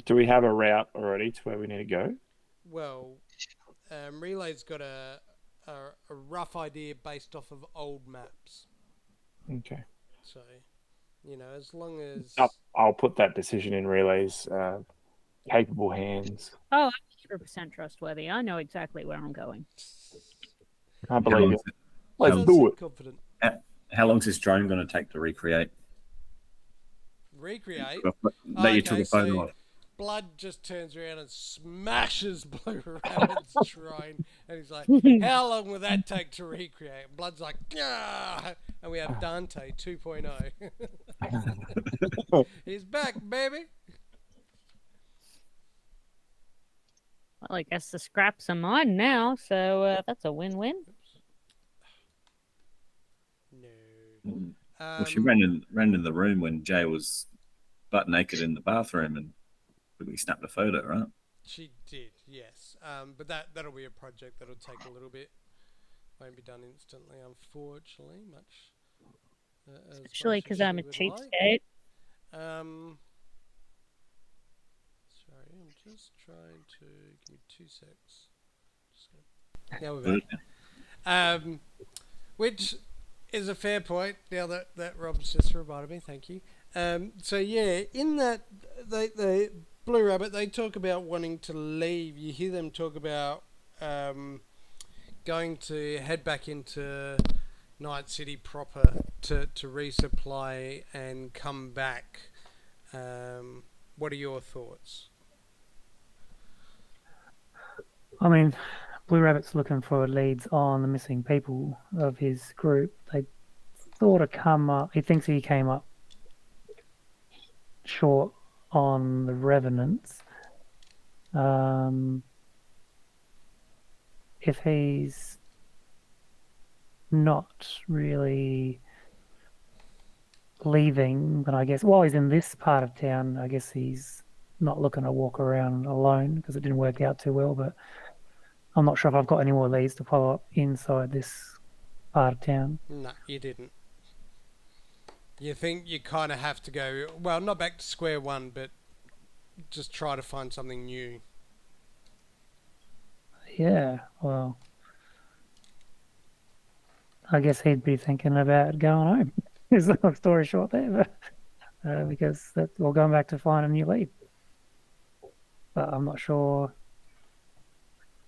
Do we have a route already to where we need to go? Well, Relay's got a rough idea based off of old maps. Okay. So, you know, as long as... I'll put that decision in Relay's capable hands. Oh, I'm 100% trustworthy. I know exactly where I'm going. I believe it. She Let's does do seem it. confident. How long is this drone going to take to recreate? Recreate? That you took Okay, a photo so of. Blood just turns around and smashes Blue Rabbit's drone. And he's like, "How long will that take to recreate?" And Blood's like, "Yeah." And we have Dante 2.0. He's back, baby. Well, I guess the scraps are mine now, so that's a win-win. No. Well, she ran in the room when Jay was butt naked in the bathroom and quickly snapped a photo, right? She did, yes. But that'll be a project that'll take a little bit. Won't be done instantly, unfortunately. Especially because I'm a cheapskate. Sorry, I'm just trying to give me 2 secs. Now we're back. Which is a fair point. Now that Rob's just reminded me, thank you. So yeah, in that the Blue Rabbit, they talk about wanting to leave. You hear them talk about going to head back into Nightcity proper to resupply and come back. What are your thoughts? I mean, Blue Rabbit's looking for leads on the missing people of his group. They sort of come up. He thinks he came up short on the Revenants. If he's not really leaving, then I guess while he's in this part of town, I guess he's not looking to walk around alone because it didn't work out too well. But I'm not sure if I've got any more leads to follow up inside this part of town. No, you didn't. You think you kind of have to go, well, not back to square one, but just try to find something new. Yeah, well, I guess he'd be thinking about going home. Is the long story short there, but because we're going back to find a new lead. But I'm not sure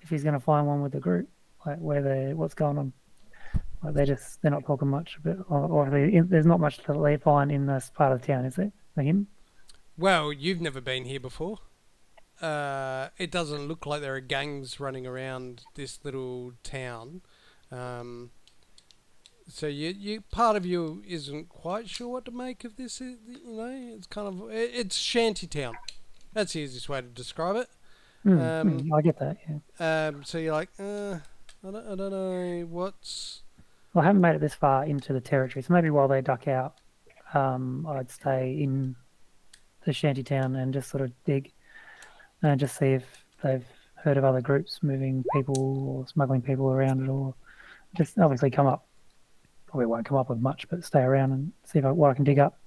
if he's going to find one with the group, like what's going on. Like they're not talking much about, or there's not much to they find in this part of town, is there? For him? Well, you've never been here before. It doesn't look like there are gangs running around this little town. So you part of you isn't quite sure what to make of this. You know, it's kind of it's shanty town. That's the easiest way to describe it. I get that. Yeah. So you're like, I don't know what's. Well, I haven't made it this far into the territory, so maybe while they duck out, I'd stay in the shanty town and just sort of dig and just see if they've heard of other groups moving people or smuggling people around at all. Just obviously probably won't come up with much, but stay around and see what I can dig up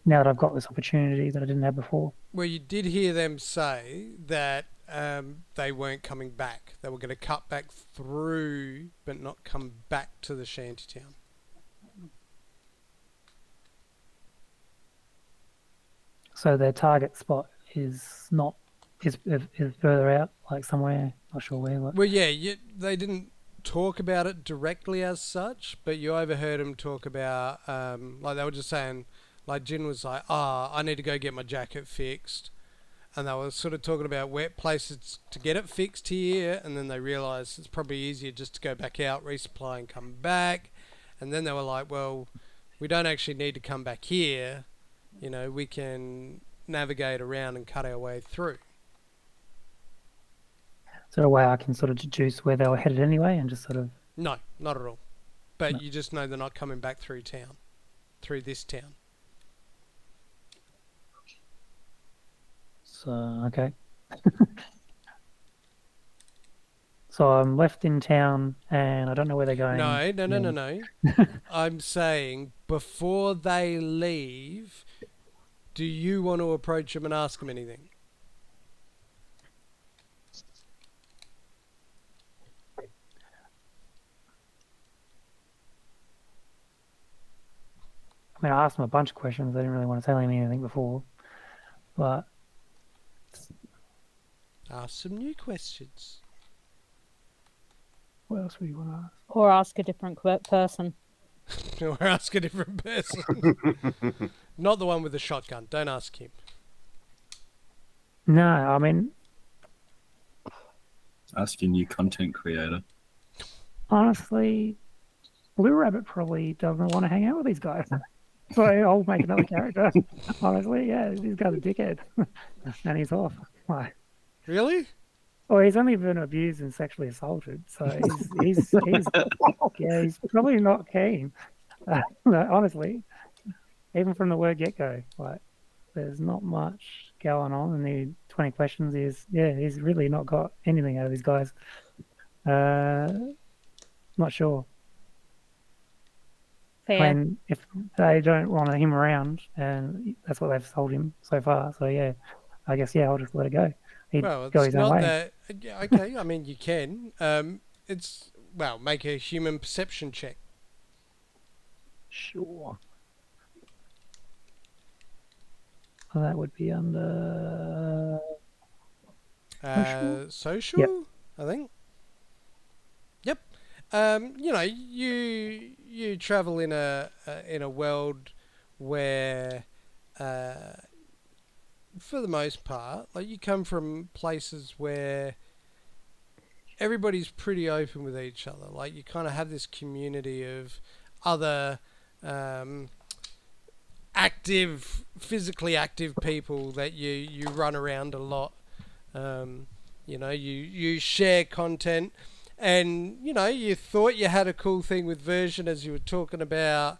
now that I've got this opportunity that I didn't have before. Well, you did hear them say that they weren't coming back. They were going to cut back through, but not come back to the shantytown. So their target spot is not is further out, like somewhere, not sure where. Well, yeah, they didn't talk about it directly as such, but you overheard them talk about, like they were just saying, like Jin was like, I need to go get my jacket fixed. And they were sort of talking about where places to get it fixed here, and then they realised it's probably easier just to go back out, resupply and come back. And then they were like, well, we don't actually need to come back here. You know, we can navigate around and cut our way through. Is there a way I can sort of deduce where they were headed anyway and just sort of... No, not at all. But No. you just know they're not coming back through town, through this town. So, okay. So I'm left in town and I don't know where they're going. No. I'm saying before they leave, do you want to approach them and ask them anything? I mean, I asked them a bunch of questions. They didn't really want to tell me anything before. But Ask some new questions. what else would you want to ask? Or ask a different person. Or ask a different person. Not the one with the shotgun. Don't ask him. No, I mean, Ask your new content creator. honestly, Blue Rabbit probably doesn't want to hang out with these guys. So I'll make another character. Honestly, yeah, this guy's a dickhead. And he's off. Like, Really? well, he's only been abused and sexually assaulted, so he's yeah, he's probably not keen. No, honestly, even from the word get-go, like, there's not much going on, and the 20 questions he's really not got anything out of these guys. Not sure. Fair. When if they don't want him around, and that's what they've told him so far, so yeah, I guess I'll just let it go. He'd Well, go it's his own not way. that. Yeah, okay, I mean, you can. Make a human perception check. Sure. Well, that would be under. Social? Yep. I think. Yep. You travel in a world where, for the most part, like you come from places where everybody's pretty open with each other. Like you kind of have this community of other physically active people that you run around a lot. You share content, and you thought you had a cool thing with Version as you were talking about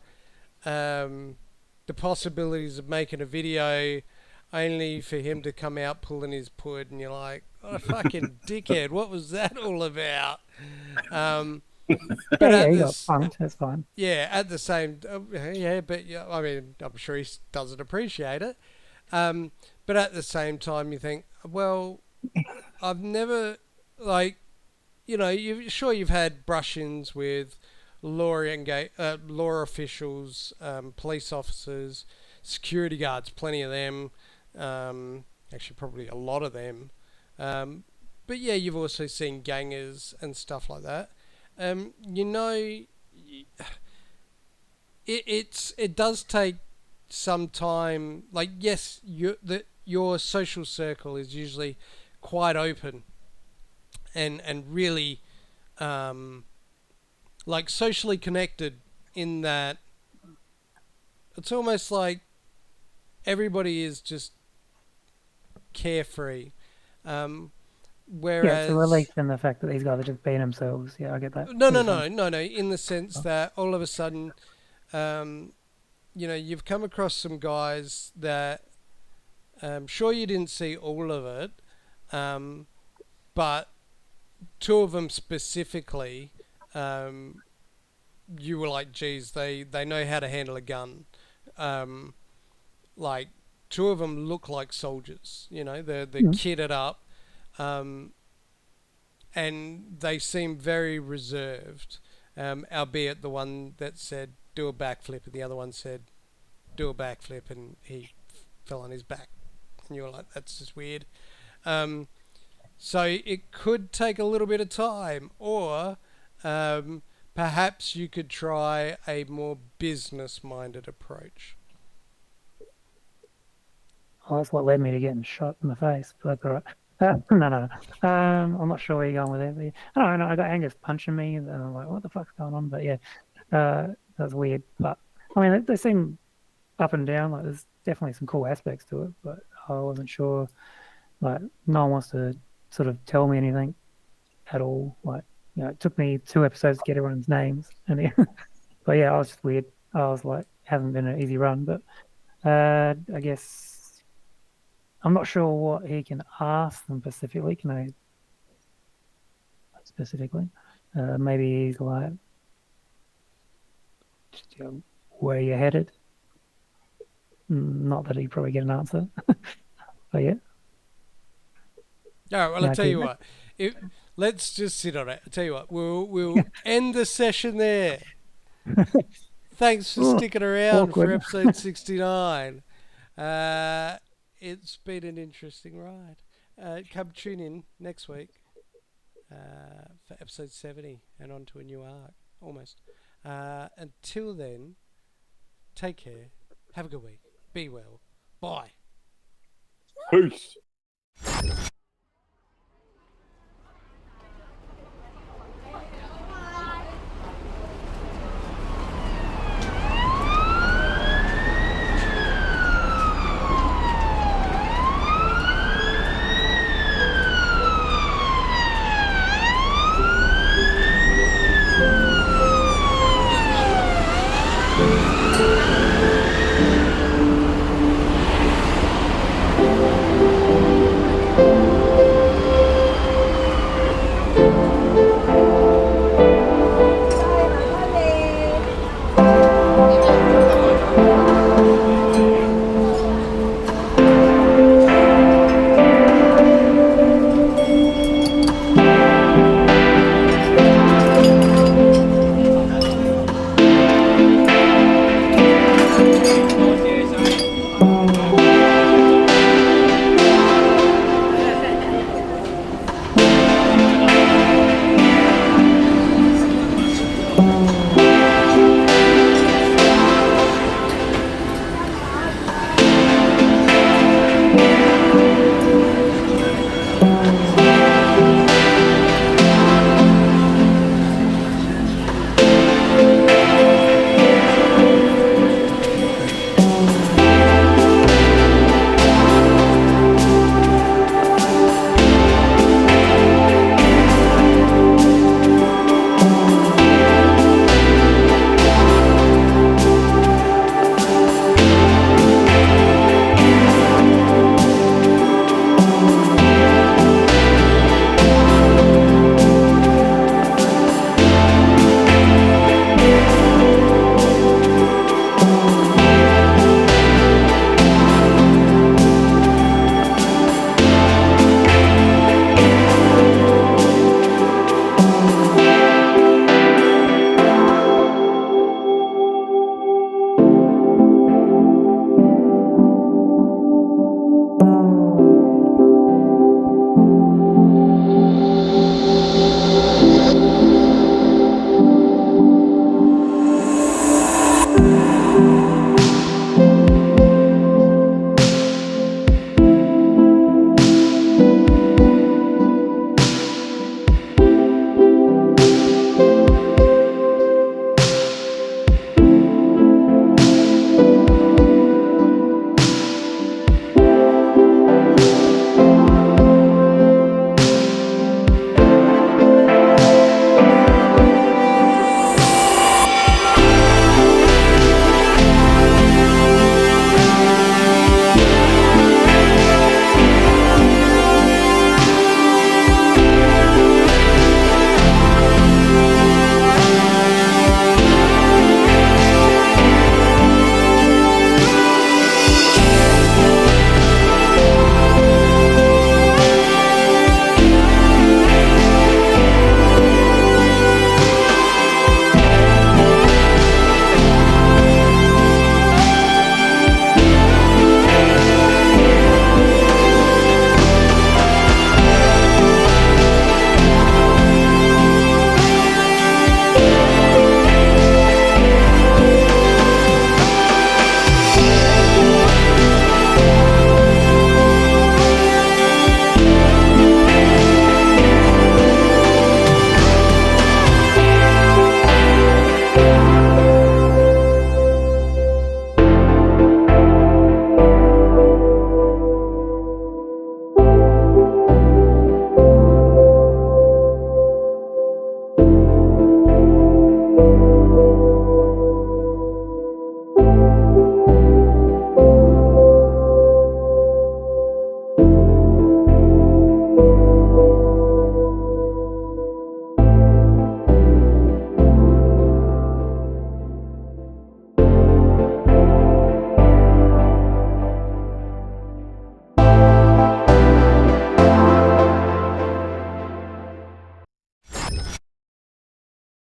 the possibilities of making a video only for him to come out pulling his pud, and you're like, what a fucking dickhead, what was that all about? But Yeah, at he got this, punked. That's fine. yeah, at the same, I mean, I'm sure he doesn't appreciate it. But at the same time, you think, well, I've never, like, you've had brush-ins with law officials, police officers, security guards, plenty of them. Actually, probably a lot of them. But yeah, you've also seen gangers and stuff like that. It does take some time. Like, yes, your social circle is usually quite open and really like socially connected, in that it's almost like everybody is just carefree. Whereas Yeah, it's a relief in the fact that these guys are just being themselves. Yeah, I get that. No. In the sense that all of a sudden, you've come across some guys that, sure, you didn't see all of it, but two of them specifically, you were like, geez, they know how to handle a gun. Like, two of them look like soldiers. You know, they're kitted up, and they seem very reserved. Albeit the one that said do a backflip and the other one said do a backflip and he fell on his back, and you were like, that's just weird. So it could take a little bit of time, or perhaps you could try a more business-minded approach. Oh, that's what led me to getting shot in the face, but that's all right. No. I'm not sure where you're going with it. But yeah. I don't know. I got Angus punching me, and I'm like, what the fuck's going on? But yeah, that's weird. But I mean, they seem up and down. Like, there's definitely some cool aspects to it, but I wasn't sure. Like, no one wants to sort of tell me anything at all. Like, you know, it took me 2 episodes to get everyone's names, and but yeah, I was just weird. I was like, hasn't been an easy run, but I guess I'm not sure what he can ask them specifically. Can I specifically? Maybe he's like, just, you know, where you headed? Not that he'd probably get an answer, but yeah. All right, well, I'll tell you what. Let's just sit on it. I'll tell you what. We'll end the session there. Thanks for sticking around for episode 69. It's been an interesting ride. Come tune in next week for episode 70 and on to a new arc, almost. Until then, take care. Have a good week. Be well. Bye. Peace.